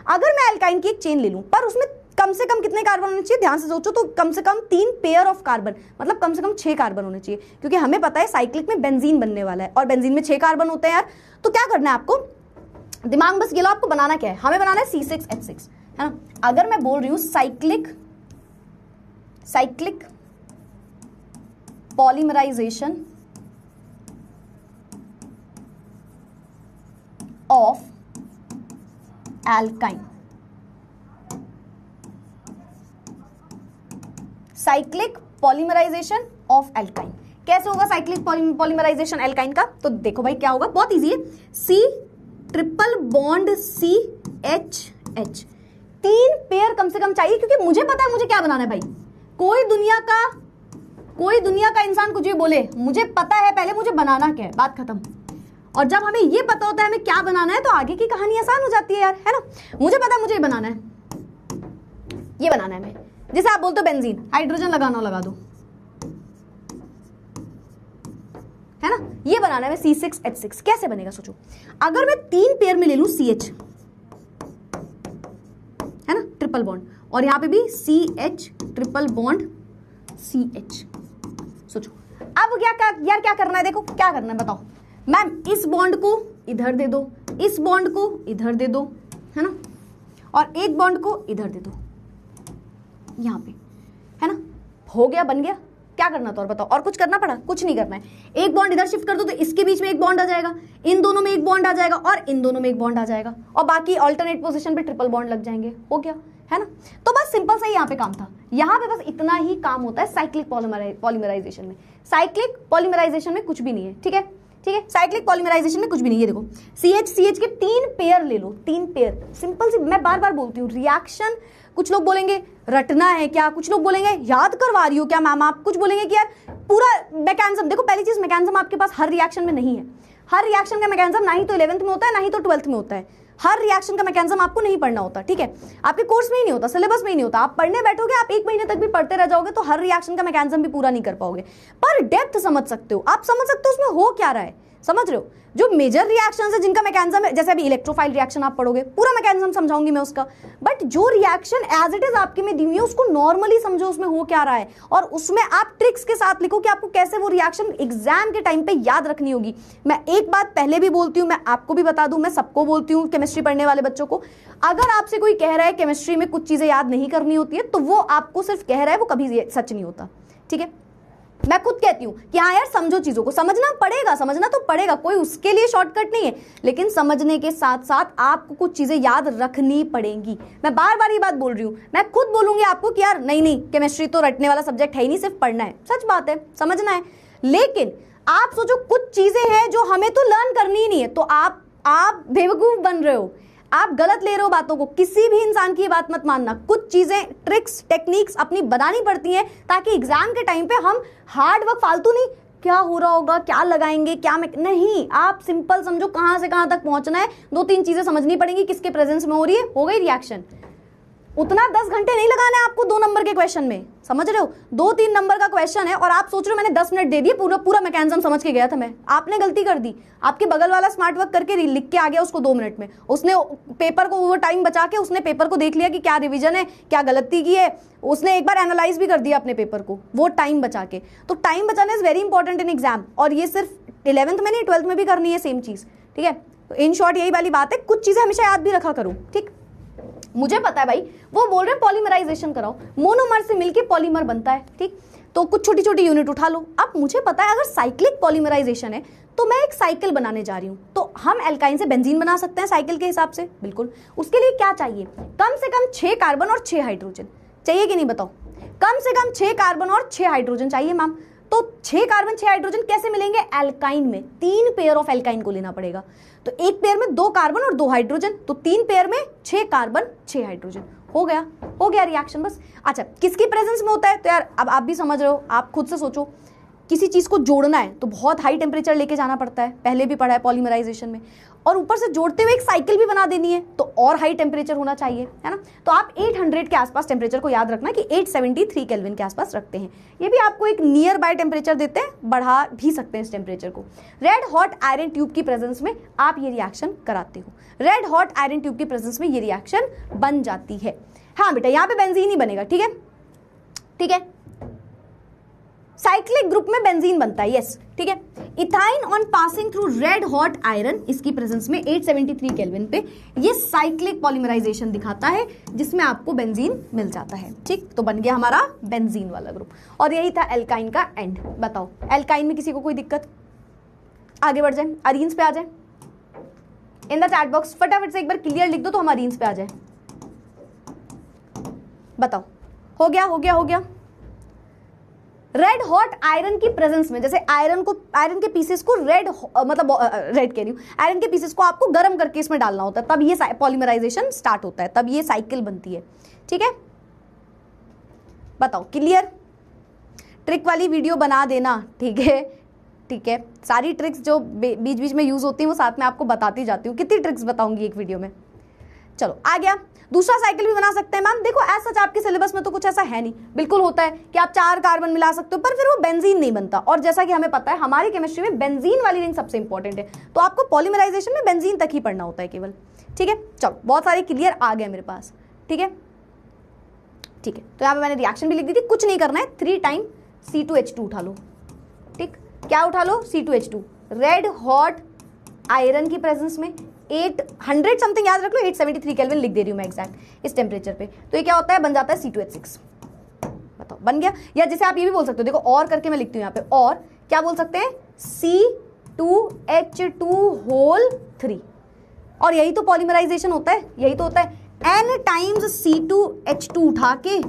अगर मैं एल्काइन की एक चेन ले लूं, पर उसमें कम से कम कितने कार्बन होने चाहिए, ध्यान से सोचो, तो कम से कम 3 पेयर ऑफ कार्बन, मतलब कम से कम 6 कार्बन होने चाहिए, क्योंकि हमें पता है साइक्लिक में बेंजीन बनने वाला है, और बेंजीन में 6 कार्बन होते हैं यार। तो क्या करना है आपको, दिमाग बस ये लो, आपको बनाना क्या है, हमें बनाना है C6H6, है ना। अगर मैं बोल रही हूं cyclic polymerisation of alkyne, cyclic polymerisation of alkyne, कैसे होगा साइक्लिक पॉलीमराइजेशन एल्काइन का, तो देखो भाई क्या होगा, बहुत इजी है। C triple bond CHH, 3 pair कम से कम चाहिए, क्योंकि मुझे पता है मुझे क्या बनाना है भाई। कोई दुनिया का इंसान कुछ भी बोले, मुझे पता है पहले मुझे बनाना क्या है, बात खत्म। और जब हमें ये पता होता है हमें क्या बनाना है, तो आगे की कहानी आसान हो जाती है यार, है ना। मुझे पता है मुझे ये बनाना है, ये बनाना है। मैं जैसे आप बोलते हो बेंजीन, हाइड्रोजन लगाना हो लगा दो, है ना, ये बनाना है। मैं C6H6 कैसे बनेगा सोचो, अगर मैं 3 पेयर में ले लूं CH, है ना, ट्रिपल बॉन्ड, और यहां पे भी CH ट्रिपल बॉन्ड CH, सोचो अब क्या करना है, देखो क्या करना है बताओ। मैम इस बॉन्ड को इधर दे दो, इस बॉन्ड को इधर दे दो, है ना, और एक बॉन्ड को इधर दे दो, यहां पे, है ना, हो गया, बन गया। क्या करना था और बताओ, और कुछ करना पड़ा, कुछ नहीं करना है। एक बॉन्ड इधर शिफ्ट कर दो तो इसके बीच में एक बॉन्ड आ जाएगा, इन दोनों में एक बॉन्ड आ जाएगा, और इन दोनों में एक बॉन्ड आ जाएगा, और बाकी ऑल्टरनेट पोजीशन पे ट्रिपल बॉन्ड लग जाएंगे, हो गया, है ना। तो बस सिंपल सा ही यहाँ पे काम था, यहाँ पे बस इतना ही काम होता है साइक्लिक पॉलीमराइजेशन में। साइक्लिक पॉलीमराइजेशन में कुछ भी नहीं है, ठीक है, ठीक है, साइक्लिक पॉलीमराइजेशन में कुछ भी नहीं है। देखो CH के 3 पेयर ले लो, 3 पेयर, सिंपल सी, मैं बार बार बोलती हूँ रिएक्शन, कुछ लोग बोलेंगे रटना है क्या, कुछ लोग बोलेंगे याद करवा रही हो क्या मैम आप, कुछ बोलेंगे कि यार पूरा मैकेनिज्म। देखो पहली चीज, मैकेनिज्म आपके पास हर रिएक्शन में नहीं है, हर रिएक्शन का मैकेनिज्म ना ही तो 11th में होता है ना ही तो 12th में होता है, हर रिएक्शन का मैकेनिज्म आपको नहीं पढ़ना होता, ठीक है, आपके कोर्स में ही नहीं होता, सिलेबस में ही नहीं होता। आप पढ़ने बैठोगे, आप 1 महीने तक भी पढ़ते रह जाओगे तो हर रिएक्शन का मैकेनिज्म भी पूरा नहीं कर पाओगे, पर डेप्थ समझ सकते हो, आप समझ सकते हो उसमें हो क्या रहा है, समझ रहे हो। जो मेजर रिएक्शंस है जिनका मैकेनिज्म है, जैसे अभी इलेक्ट्रोफाइल रिएक्शन आप पढ़ोगे, पूरा मैकेनिज्म समझाऊंगी मैं उसका, बट जो रिएक्शन एज इट इज आपके में दी हुई है उसको नॉर्मली समझो उसमें हो क्या रहा है, और उसमें आप ट्रिक्स के साथ लिखो कि आपको कैसे वो रिएक्शन एग्जाम के टाइम पे याद रखनी होगी। मैं एक बात पहले भी बोलती हूँ, मैं आपको भी बता दूं, मैं सबको बोलती हूँ केमिस्ट्री पढ़ने वाले बच्चों को, अगर आपसे कोई कह रहा है केमिस्ट्री में कुछ चीजें याद नहीं करनी होती है तो वो आपको सिर्फ कह रहा है, वो कभी सच नहीं होता, ठीक है। मैं खुद कहती हूँ कि हाँ यार समझो, चीजों को समझना पड़ेगा, समझना तो पड़ेगा, कोई उसके लिए शॉर्टकट नहीं है, लेकिन समझने के साथ साथ आपको कुछ चीजें याद रखनी पड़ेंगी। मैं बार बार ये बात बोल रही हूँ, मैं खुद बोलूंगी आपको कि यार नहीं नहीं, केमिस्ट्री तो रटने वाला सब्जेक्ट है ही नहीं, सिर्फ पढ़ना है, सच बात है, समझना है, लेकिन आप सोचो कुछ चीजें हैं जो हमें तो लर्न करनी ही नहीं है, तो आप बेवकूफ बन रहे हो, आप गलत ले रहे हो बातों को। किसी भी इंसान की बात मत मानना, कुछ चीजें, ट्रिक्स, टेक्निक्स अपनी बनानी पड़ती हैं ताकि एग्जाम के टाइम पे हम हार्ड वर्क, फालतू नहीं क्या हो रहा होगा, क्या लगाएंगे, क्या नहीं, आप सिंपल समझो कहां से कहां तक पहुंचना है, 2-3 चीजें समझनी पड़ेंगी, किसके प्रेजेंस में हो रही है, हो गई रिएक्शन। उतना 10 घंटे नहीं लगाना है आपको 2 नंबर के क्वेश्चन में, समझ रहे हो, 2-3 नंबर का क्वेश्चन है और आप सोच रहे हो मैंने 10 मिनट दे दिए, पूरा मैकेनिज्म समझ के गया था मैं, आपने गलती कर दी। आपके बगल वाला स्मार्ट वर्क करके लिख के आ गया उसको 2 मिनट में, उसने पेपर को वो टाइम बचा के उसने पेपर को देख लिया कि क्या रिविजन है, क्या गलती की है, उसने एक बार एनालाइज भी कर दिया अपने पेपर को, वो टाइम बचा के। तो टाइम बचाना is very important in exam, और ये सिर्फ 11th में नहीं 12th में भी करनी है सेम चीज, ठीक है। तो इन शॉर्ट यही वाली बात है, कुछ चीजें हमेशा याद भी रखा करो, ठीक। मुझे पता है भाई, वो बोल रहे हैं पॉलीमराइजेशन कराओ, मोनोमर से मिलके पॉलीमर बनता है, ठीक, तो कुछ छोटी छोटी यूनिट उठा लो। अब मुझे पता है अगर साइक्लिक पॉलीमराइजेशन है तो मैं एक साइकिल बनाने जा रही हूं, तो हम एल्काइन से बेंजीन बना सकते हैं साइकिल के हिसाब से, बिल्कुल। उसके लिए क्या चाहिए, कम से कम 6 कार्बन और 6 हाइड्रोजन चाहिए कि नहीं, बताओ, कम से कम 6 कार्बन और 6 हाइड्रोजन चाहिए मैम। तो 6 कार्बन 6 हाइड्रोजन कैसे मिलेंगे, एल्काइन में 3 पेयर ऑफ एल्काइन को लेना पड़ेगा, तो एक पेयर में 2 कार्बन और 2 हाइड्रोजन, तो 3 पेयर में 6 कार्बन 6 हाइड्रोजन, हो गया रिएक्शन बस। अच्छा, किसकी प्रेजेंस में होता है, तो यार अब आप भी समझ रहे हो, आप खुद से सोचो, किसी चीज को जोड़ना है तो बहुत हाई टेम्परेचर लेके जाना पड़ता है, पहले भी पढ़ा है पॉलीमराइजेशन में, और ऊपर से जोड़ते हुए एक साइकिल भी बना देनी है तो और हाई टेम्परेचर होना चाहिए, है ना। तो आप 800 के आसपास टेम्परेचर को याद रखना कि 873 केल्विन के आसपास रखते हैं, ये भी आपको एक नियर बाय टेम्परेचर देते हैं, बढ़ा भी सकते हैं इस टेम्परेचर को। रेड हॉट आयरन ट्यूब की प्रेजेंस में आप ये रिएक्शन कराते हो, रेड हॉट आयरन ट्यूब की प्रेजेंस में ये रिएक्शन बन जाती है। हाँ बेटा, यहाँ पे बेंजीन ही बनेगा, ठीक है, ठीक है, साइक्लिक ग्रुप में बेंजीन बनता है, यस, ठीक है। Ethyne on passing through red hot iron, इसकी प्रेजेंस में 873 केल्विन पे ये साइक्लिक पॉलीमराइजेशन दिखाता है जिसमें आपको बेंजीन मिल जाता है, ठीक। तो बन गया हमारा बेंजीन वाला ग्रुप, और यही था एल्काइन का एंड। बताओ एल्काइन में किसी को कोई दिक्कत, आगे बढ़ जाए, अरीन्स पे आ जाए, इन द चैट बॉक्स फटाफट से एक बार क्लियर लिख दो तो हम अरीन्स पे आ जाए। बताओ, हो गया। रेड हॉट आयरन की प्रेजेंस में, जैसे आयरन के पीसेस को रेड कह रही हूं, आयरन के पीसेस को आपको गर्म करके इसमें डालना होता है, तब ये पॉलीमराइजेशन स्टार्ट होता है, तब ये साइकिल बनती है, ठीक है। बताओ क्लियर, ट्रिक वाली वीडियो बना देना, ठीक है, सारी ट्रिक्स जो बीच बीच में यूज होती है वो साथ में आपको बताती जाती हूँ, कितनी ट्रिक्स बताऊंगी एक वीडियो में। चलो आ गया, दूसरा साइकिल भी बना सकते हैं मैम। देखो ऐसा सच आपके सिलेबस में तो कुछ ऐसा है नहीं, बिल्कुल होता है कि आप 4 कार्बन मिला सकते हो, पर फिर वो बेंजीन नहीं बनता, और जैसा कि हमें पता है हमारी केमिस्ट्री में बेंजीन वाली रिंग सबसे इंपॉर्टेंट है, तो आपको पॉलीमराइजेशन में बेंजीन तक ही पढ़ना होता है केवल, ठीक है। चलो बहुत सारे क्लियर आ गए मेरे पास, ठीक है। तो यहाँ पे मैंने रिएक्शन भी लिख दी थी, कुछ नहीं करना है, 3 टाइम C2H2 उठा लो, ठीक, क्या उठा लो, C2H2, रेड हॉट आयरन की प्रेजेंस में 800 समथिंग याद रख लो, 873 केल्विन लिख दे रही हूं मैं एग्जैक्ट इस टेम्परेचर पे, तो ये क्या होता है, बन जाता है C2H6। बताओ बन गया, या जैसे आप ये भी बोल सकते हो, देखो और करके मैं लिखती हूँ यहाँ पे, और क्या बोल सकते हैं, C2H2 होल 3, और यही तो पॉलीमराइजेशन होता है, यही तो होता है, n टाइम्स C2H2 उठा के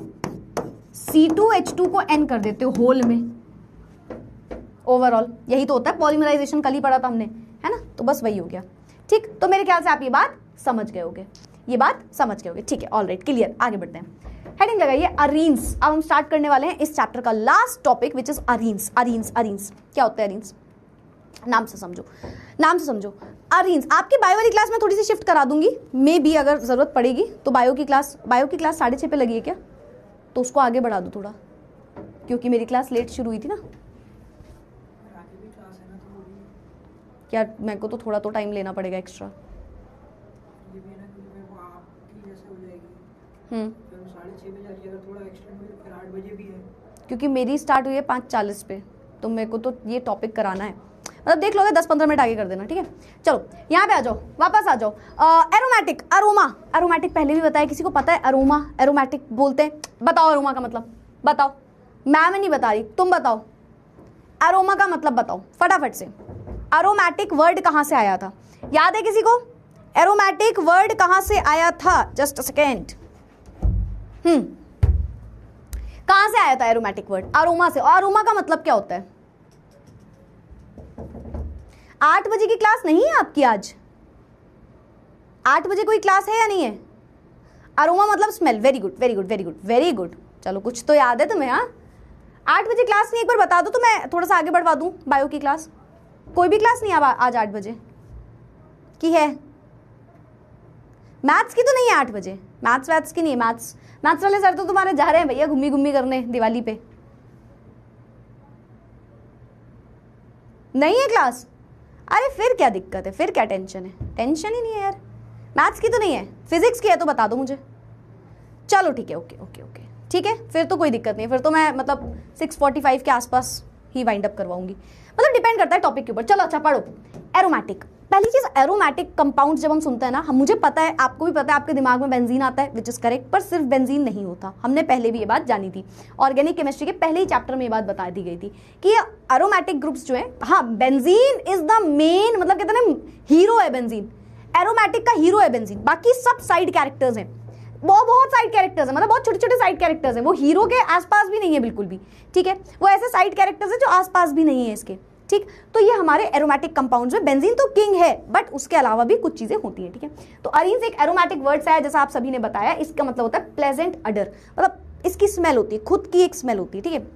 C2H2 को n कर देते हो होल में ओवरऑल। यही तो होता है पॉलीमराइजेशन, कल ही पढ़ा था हमने, है ना। तो बस वही हो गया, ठीक। तो मेरे ख्याल से आप ये बात समझ गए होगे, ये बात समझ गए होगे, ठीक है। Alright, clear. आगे बढ़ते हैं, हेडिंग लगाइए अरीन्स। अब हम स्टार्ट करने वाले हैं इस चैप्टर का last topic which is arenes. Arenes, arenes क्या होता है? अरीन्स नाम से समझो, नाम से समझो। अरीन्स आपकी बायो वाली क्लास में थोड़ी सी शिफ्ट करा दूंगी, मे भी अगर जरूरत पड़ेगी तो। बायो की क्लास 6:30 पे लगी है क्या? तो उसको आगे बढ़ा दो थोड़ा, क्योंकि मेरी क्लास लेट शुरू हुई थी ना। क्या मेरे को तो थोड़ा तो टाइम लेना पड़ेगा एक्स्ट्रा। क्योंकि मेरी स्टार्ट हुई है 5:40 पे, तो मेरे को तो ये टॉपिक कराना है, मतलब देख लोगे 10-15 मिनट आगे कर देना, ठीक है। चलो यहाँ पे आ जाओ, वापस आ जाओ। Aromatic, aroma. एरोमेटिक पहले भी बताया, किसी को पता है अरोमा एरोमेटिक बोलते हैं? बताओ अरोमा का मतलब, बताओ। मैम नहीं बता रही, तुम बताओ अरोमा का मतलब बताओ फटाफट से। एरोमेटिक वर्ड कहाँ से आया था? याद है किसी को? एरोमेटिक वर्ड कहाँ से आया था? Just a second. कहाँ से आया था एरोमेटिक वर्ड? अरोमा से। और अरोमा का मतलब क्या होता है? 8 बजे की क्लास नहीं है आपकी आज? 8 बजे कोई क्लास है या नहीं है? अरोमा मतलब smell. Very good, very good, very good, very good. चलो कुछ तो याद है तुम्हें। हाँ, 8 बजे क्लास नहीं, एक बार बता दो तो मैं थोड़ा सा आगे बढ़वा दूं। बायो की क्लास, कोई भी क्लास नहीं आज 8 बजे की है? मैथ्स की तो नहीं है 8 बजे? मैथ्स की नहीं है? मैथ्स वाले सर तो तुम्हारे जा रहे हैं भैया घूमी घूमी करने दिवाली पे। नहीं है क्लास? अरे फिर क्या दिक्कत है, फिर क्या टेंशन है? टेंशन ही नहीं है यार। मैथ्स की तो नहीं है, फिजिक्स की है तो बता दो मुझे। चलो ठीक है, ओके ओके ओके, ठीक है, फिर तो कोई दिक्कत नहीं है। फिर तो मैं मतलब 6:45 के आसपास ही वाइंड अप करवाऊंगी, मतलब डिपेंड करता है टॉपिक के ऊपर। चलो अच्छा पढ़ो। एरोमेटिक, पहली चीज एरोमेटिक कंपाउंड जब हम सुनते हैं ना, मुझे पता है, आपको भी पता है, आपके दिमाग में बेंजीन आता है, विच इज करेक्ट। पर सिर्फ बेंजीन नहीं होता, हमने पहले भी ये बात जानी थी। ऑर्गेनिक केमिस्ट्री के पहले ही चैप्टर में ये बात बता दी गई थी कि ये एरोमेटिक ग्रुप्स जो है, हाँ बेंजीन इज द मेन, मतलब कहते हैं ना हीरो है बेंजीन, एरोमेटिक का हीरो है बेंजीन। बाकी सब साइड कैरेक्टर्स हैं, बहुत साइड कैरेक्टर्स हैं, मतलब बहुत छोटे छोटे साइड कैरेक्टर्स हैं। वो हीरो के आसपास भी नहीं है बिल्कुल भी, ठीक है। वो ऐसे साइड कैरेक्टर्स हैं जो आसपास भी नहीं है इसके, ठीक। तो ये हमारे एरोमेटिक कंपाउंड्स में बेंजीन तो किंग है, बट उसके अलावा भी कुछ चीजें होती हैं, ठीक है। तो अरीन्स एक एरोमेटिक वर्ड है, जैसा आप सभी ने बताया। इसका मतलब होता है प्लेजेंट अडर, मतलब इसकी स्मेल होती है, खुद की एक स्मेल होती है, ठीक है।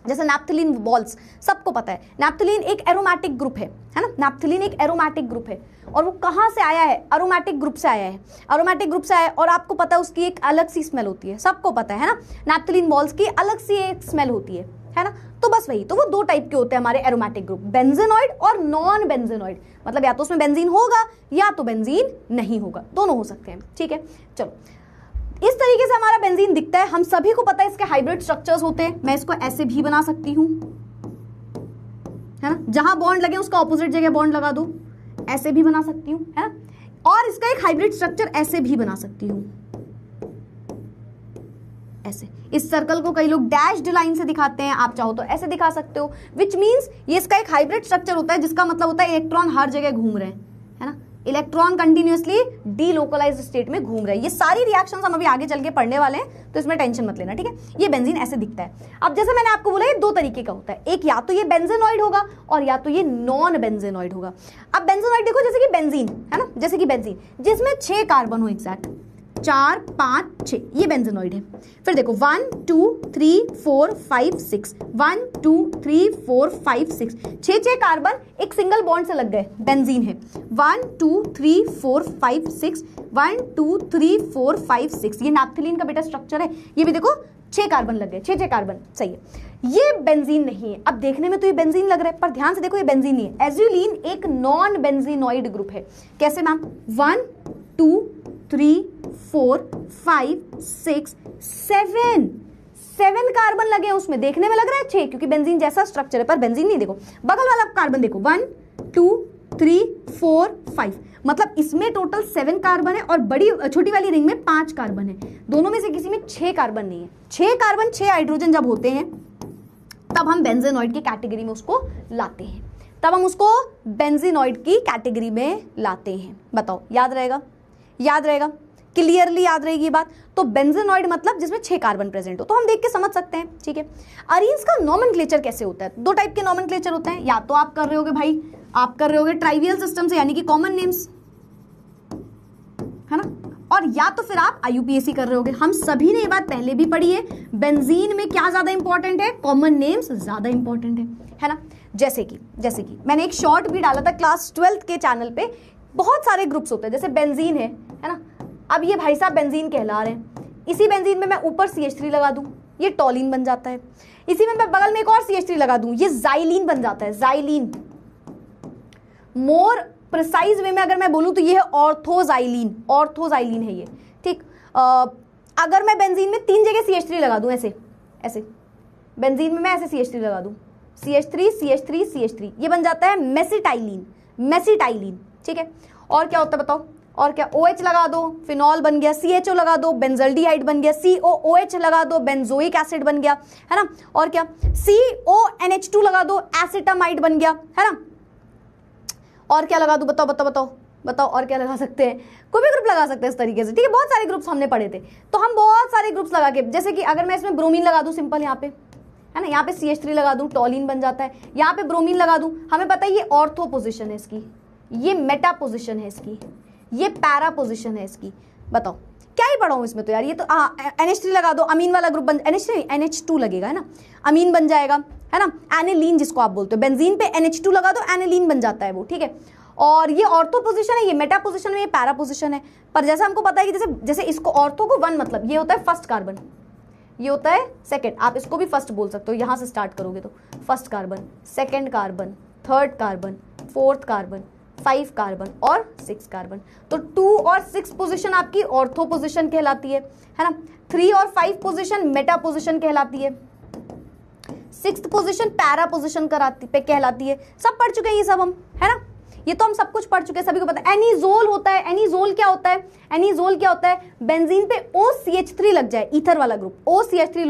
जैसे नैप्थलीन बॉल्स, सबको पता है नैप्थलीन एक एरोमेटिक ग्रुप है ना। नैप्थलीन एक एरोमेटिक ग्रुप है, और वो कहाँ से आया है? एरोमेटिक ग्रुप से आया है, एरोमेटिक ग्रुप से आया है। और आपको पता है उसकी एक अलग सी स्मेल होती है, सबको पता है ना। नैप्थलीन बॉल्स की अलग सी एक स्मेल होती है ना। तो बस वही, तो वो 2 टाइप के होते हैं हमारे एरोमेटिक ग्रुप, बेंजीनॉइड और नॉन बेंजीनॉइड। मतलब या तो उसमें बेंजीन होगा या तो बेंजीन नहीं होगा, दोनों हो सकते हैं, ठीक है। चलो इस तरीके से हमारा बेंजीन दिखता है। हम सभी को पता है इसके हाइब्रिड स्ट्रक्चर्स होते हैं। मैं इसको ऐसे भी बना सकती हूं, है ना, जहां बॉन्ड लगे उसका ऑपोजिट जगह बॉन्ड लगा दो, ऐसे भी बना सकती हूं, है ना। और इसका एक हाइब्रिड स्ट्रक्चर ऐसे भी बना सकती हूं, ऐसे। इस सर्कल को कई लोग डैश्ड लाइन से दिखाते हैं, आप चाहो तो ऐसे दिखा सकते हो, विच मीन्स ये इसका एक हाइब्रिड स्ट्रक्चर होता है, जिसका मतलब होता है इलेक्ट्रॉन हर जगह घूम रहे हैं, है ना। इलेक्ट्रॉन कंटिन्यूअसली डीलोकलाइज्ड स्टेट में घूम रहे हैं। ये सारी रिएक्शंस हम अभी आगे चल के पढ़ने वाले हैं, तो इसमें टेंशन मत लेना, ठीक है। ये बेंजीन ऐसे दिखता है। अब जैसे मैंने आपको बोला, ये 2 तरीके का होता है, एक या तो ये बेंजीनॉइड होगा और या तो ये नॉन बेंजीनॉइड होगा। अब बेंजीनॉइड देखो, जैसे कि बेंजीन है ना, जैसे कि बेंजीन जिसमें 6 कार्बन हो, एग्जैक्ट 4 5 6, ये बेंजीनॉइड है। फिर देखो 1 2 3 4 5 6, 1 2 3 4 5 6, 6 कार्बन एक सिंगल बॉन्ड से लग गए, बेंजीन है। 1 2 3 4 5 6, 1 2 3 4 5 6, ये नैप्थलीन का बेटा स्ट्रक्चर है। ये भी देखो 6 कार्बन लग गए, 6 कार्बन, सही है। ये बेंजीन नहीं है। अब देखने में तो ये बेंजीन लग रहा है, पर ध्यान से देखो ये बेंजीन नहीं है। एज्यूलीन एक नॉन बेंजीनॉइड ग्रुप है। कैसे मैम? 1 2 3 4 5 6 7 कार्बन लगे हैं उसमें। देखने में लग रहा है 6, क्योंकि बेंजीन जैसा स्ट्रक्चर है, पर बेंजीन नहीं। देखो बगल वाला कार्बन देखो, 1 2 3 4 5, मतलब इसमें टोटल 7 कार्बन है, और बड़ी छोटी वाली रिंग में 5 कार्बन है। दोनों में से किसी में 6 कार्बन नहीं है। 6 कार्बन 6 हाइड्रोजन जब होते हैं, तब हम बेंजीनॉइड की कैटेगरी में उसको लाते हैं, तब हम उसको बेंजीनॉइड की कैटेगरी में लाते हैं। बताओ, याद रहेगा? याद रहेगा? क्लियरली याद रहेगी ये बात। तो बेंजेनॉइड मतलब जिसमें 6 कार्बन प्रेजेंट हो, तो हम देख के समझ सकते हैं, ठीक है। अरीन्स का नोमेनक्लेचर कैसे होता है? 2 टाइप के नोमेनक्लेचर होते हैं, या तो आप कर रहे होगे भाई, आप कर रहे होगे ट्राइवियल सिस्टम से, यानी कि कॉमन नेम्स, है ना, और या तो फिर आप IUPAC कर रहे होगे। हम सभी ने ये बात पहले भी पढ़ी है, बेंजीन में क्या ज्यादा इंपॉर्टेंट है? कॉमन नेम्स ज्यादा इंपॉर्टेंट है ना। जैसे कि मैंने एक शॉर्ट भी डाला था क्लास 12th के चैनल पे, बहुत सारे ग्रुप्स होते हैं, जैसे बेंजीन है ना। अब ये भाई साहब बेंजीन कहला रहे हैं, इसी बेंजीन में मैं ऊपर CH3 लगा दूं, ये टॉलिन बन जाता है। इसी में मैं बगल में एक और CH3 लगा दूं, ये जाइलिन बन जाता है, जाइलिन। मोर प्रिसाइज वे में अगर मैं बोलूं तो ये है ऑर्थोजाइलिन, ऑर्थोजाइलिन है ये, ठीक। अगर मैं बेंजीन में 3 जगह CH3 लगा दूं, ऐसे बेंजीन में मैं ऐसे CH3 लगा दूं, CH3 CH3 CH3, ये बन जाता है मेसिटाइलिन, ठीक है। और क्या होता है बताओ, और क्या? OH लगा दो, फिनॉल बन गया, CHO लगा दो, बेंजल्डिहाइड बन गया, COOH लगा दो, बेंजोइक एसिड बन गया, है ना। और क्या? CONH2 लगा दो, एसिटामाइड बन गया, है ना। और क्या लगा दूं? बताओ और क्या लगा सकते हैं? कोई भी ग्रुप लगा सकते हैं इस तरीके से, ठीक है। बहुत सारे ग्रुप्स हमने पढ़े थे, तो हम बहुत सारे ग्रुप्स लगा के, जैसे कि अगर मैं इसमें ब्रोमीन लगा दूं सिंपल, यहाँ पे, है ना, यहाँ पे CH3 लगा दूं, टॉलिन बन जाता है। यहाँ पे ब्रोमीन लगा दूं, हमें पता है ये ऑर्थो पोजिशन है इसकी, ये मेटा पोजिशन है इसकी, ये पैरा पोजिशन है इसकी। बताओ क्या ही पढ़ाऊं इसमें तो यार, ये तो NH3 लगा दो, अमीन वाला ग्रुप बन, NH2 लगेगा, है ना, अमीन बन जाएगा, है ना। एनिलीन जिसको आप बोलते हो, बेंजीन पे NH2 लगा दो, एनिलीन बन जाता है वो, ठीक है। और ये ऑर्थो पोजिशन है, ये मेटा पोजिशन है, ये पैरा पोजिशन है। पर जैसे हमको पता है कि जैसे इसको ऑर्थो को 1 मतलब ये होता है फर्स्ट कार्बन, ये होता है सेकंड, आप इसको भी फर्स्ट बोल सकते हो, यहां से स्टार्ट करोगे तो first carbon, second carbon, third carbon, fourth carbon, 5 carbon और 6 कार्बन। तो 2 और 6 पोजीशन आपकी ऑर्थो पोजीशन कहलाती है ना। 3 और 5 पोजीशन मेटा पोजीशन कहलाती है, 6th पोजीशन पैरा पोजीशन कहलाती है। सब पढ़ चुके हैं ये सब हम, है ना, ये तो हम सब कुछ पढ़ चुके हैं, सभी को पता है। एनिजोल होता है, एनिजोल क्या होता है? एनिजोल क्या होता है? बेंजीन पे OCH3 लग जाए, ईथर वाला ग्रुप, OCH3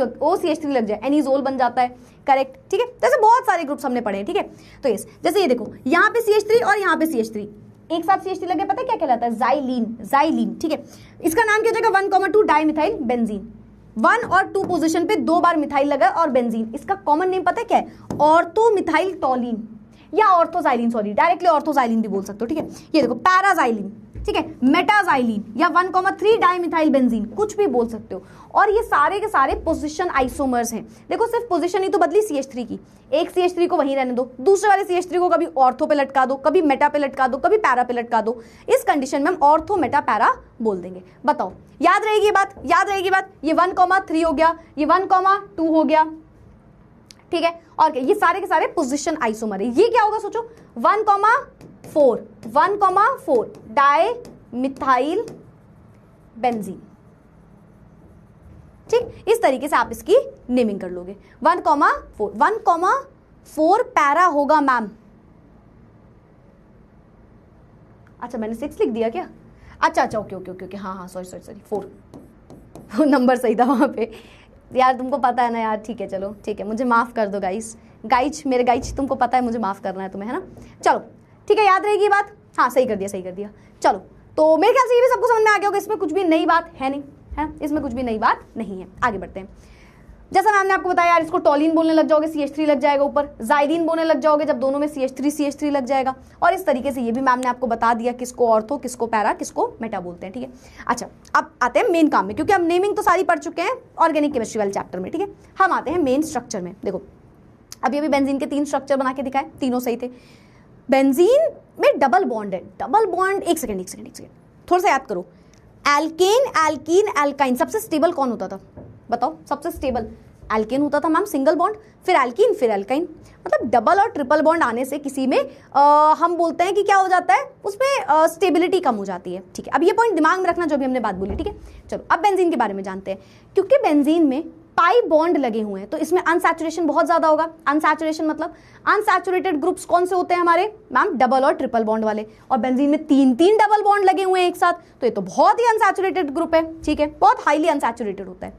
लग जाए, एनिजोल बन जाता है, करेक्ट, ठीक है। जैसे बहुत सारे ग्रुप्स हमने पढ़े हैं, ठीक है। तो यस, जैसे ये देखो, यहाँ पे CH3 और यहाँ पे CH3 एक साथ CH3 लगे, पता है क्या कहलाता है? जाइलीन, ठीक है। इसका नाम क्या हो जाएगा? 1,2 डाइमिथाइल बेंजीन। 1 और 2 पोजीशन पे 2 बार मिथाइल लगा और बेंजीन, इसका कॉमन नेम पता है क्या है? ऑर्थोमिथाइल टॉलिन या ऑर्थोजाइलिन, सॉरी, डायरेक्टली ऑर्थोजाइलिन भी बोल सकते हो, ठीक है। ये देखो पैराजाइलिन, ठीक है, मेटाजाइलिन या 1,3 डाइमिथाइल बेंजीन, कुछ भी बोल सकते हो। और ये सारे के सारे पोजीशन आइसोमर्स हैं। देखो सिर्फ पोजीशन ही तो बदली CH3 की, एक CH3 को वहीं रहने दो, दूसरे वाले CH3 को कभी ऑर्थो पे लटका दो, कभी मेटा पे लटका दो, कभी पैरा पे लटका दो। इस कंडीशन में हम ऑर्थो मेटा पैरा बोल देंगे। बताओ याद रहेगी बात? ये 1,3 हो गया, ये 1,2 हो गया, ठीक है। और क्या? ये सारे के सारे पोजीशन आइसोमर है। ये क्या होगा सोचो? 1,4 डाइमिथाइल बेंजीन, ठीक। इस तरीके से आप इसकी नेमिंग कर लोगे। 1,4 पैरा होगा मैम। अच्छा मैंने 6 लिख दिया क्या? अच्छा ओके, हाँ सॉरी 4 नंबर सही था वहां पे यार, तुमको पता है ना यार, ठीक है, चलो ठीक है, मुझे माफ कर दो गाइज, मेरे गाइज, तुमको पता है मुझे माफ करना है तुम्हें, है ना। चलो ठीक है, याद रहेगी बात, हाँ सही कर दिया। चलो तो मेरे ख्याल से ये भी सबको समझ में आ गया होगा, इसमें कुछ भी नई बात है नहीं, है, इसमें कुछ भी नई बात नहीं है। आगे बढ़ते हैं। जैसा मैम ने आपको बताया यार, इसको टॉलिन बोलने लग जाओगे, CH3 लग जाएगा ऊपर, जाइलिन बोलने लग जाओगे जब दोनों में CH3 लग जाएगा। और इस तरीके से ये भी मैम ने आपको बता दिया किसको ऑर्थो, किसको पैरा, किसको मेटा बोलते हैं, ठीक है। अच्छा अब आते हैं मेन काम में, क्योंकि हम नेमिंग तो सारी पढ़ चुके हैं ऑर्गेनिक केमिस्ट्री वाले चैप्टर में, ठीक है। हम आते हैं मेन स्ट्रक्चर में। देखो अभी बेंजीन के 3 स्ट्रक्चर बना के दिखाए, तीनों सही थे। बेंजीन में डबल बॉन्ड है, डबल बॉन्ड, एक सेकेंड थोड़ा सा याद करो। एल्केन, एल्कीन, एल्काइन, सबसे स्टेबल कौन होता था बताओ? सबसे स्टेबल एल्केन होता था मैम, सिंगल बॉन्ड, फिर एल्कीन, फिर एल्काइन। मतलब डबल और ट्रिपल बॉन्ड आने से किसी में हम बोलते हैं कि क्या हो जाता है, उसमें स्टेबिलिटी कम हो जाती है, ठीक है। अब ये पॉइंट दिमाग में रखना जो भी हमने बात बोली, ठीक है। चलो अब बेंजीन के बारे में जानते हैं। क्योंकि बेंजीन में पाई बॉन्ड लगे हुए हैं तो इसमें अनसैचुरेशन बहुत ज्यादा होगा। अनसैचुरेशन मतलब अनसैचुरेटेड ग्रुप्स कौन से होते हैं हमारे मैम? डबल और ट्रिपल बॉन्ड वाले। और बेंजीन में 3 डबल बॉन्ड लगे हुए हैं एक साथ, तो ये तो बहुत ही अनसैचुरेटेड ग्रुप है, ठीक है, बहुत हाईली अनसैचुरेटेड होता है।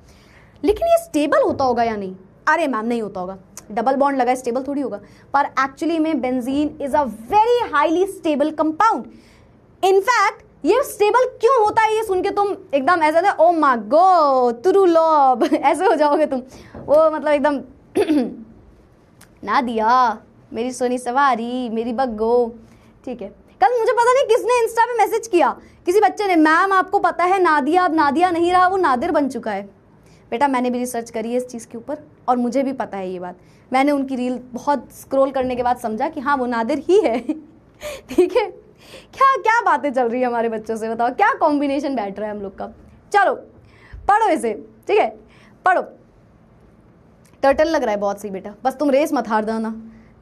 लेकिन ये स्टेबल होता होगा या नहीं? अरे मैम नहीं होता होगा, डबल बॉन्ड लगा स्टेबल थोड़ी होगा। पर एक्चुअली में benzene is a very highly stable compound. In fact ये स्टेबल क्यों होता है ये सुन के तुम एकदम ऐसा oh my God true love ऐसे हो जाओगे तुम, वो मतलब एकदम नादिया मेरी सोनी सवारी मेरी बग्गो। ठीक है, कल मुझे पता नहीं किसने इंस्टा पे मैसेज किया, किसी बच्चे ने, मैम आपको पता है नादिया अब नादिया नहीं रहा, वो नादिर बन चुका है। बेटा मैंने भी रिसर्च करी है इस चीज़ के ऊपर और मुझे भी पता है ये बात। मैंने उनकी रील बहुत स्क्रॉल करने के बाद समझा कि हाँ वो नादिर ही है। ठीक है, क्या क्या बातें चल रही है हमारे बच्चों से, बताओ क्या कॉम्बिनेशन बैठ रहा है हम लोग का। चलो पढ़ो इसे, ठीक है पढ़ो। टर्टल लग रहा है बहुत सही बेटा, बस तुम रेस मत हार जाना।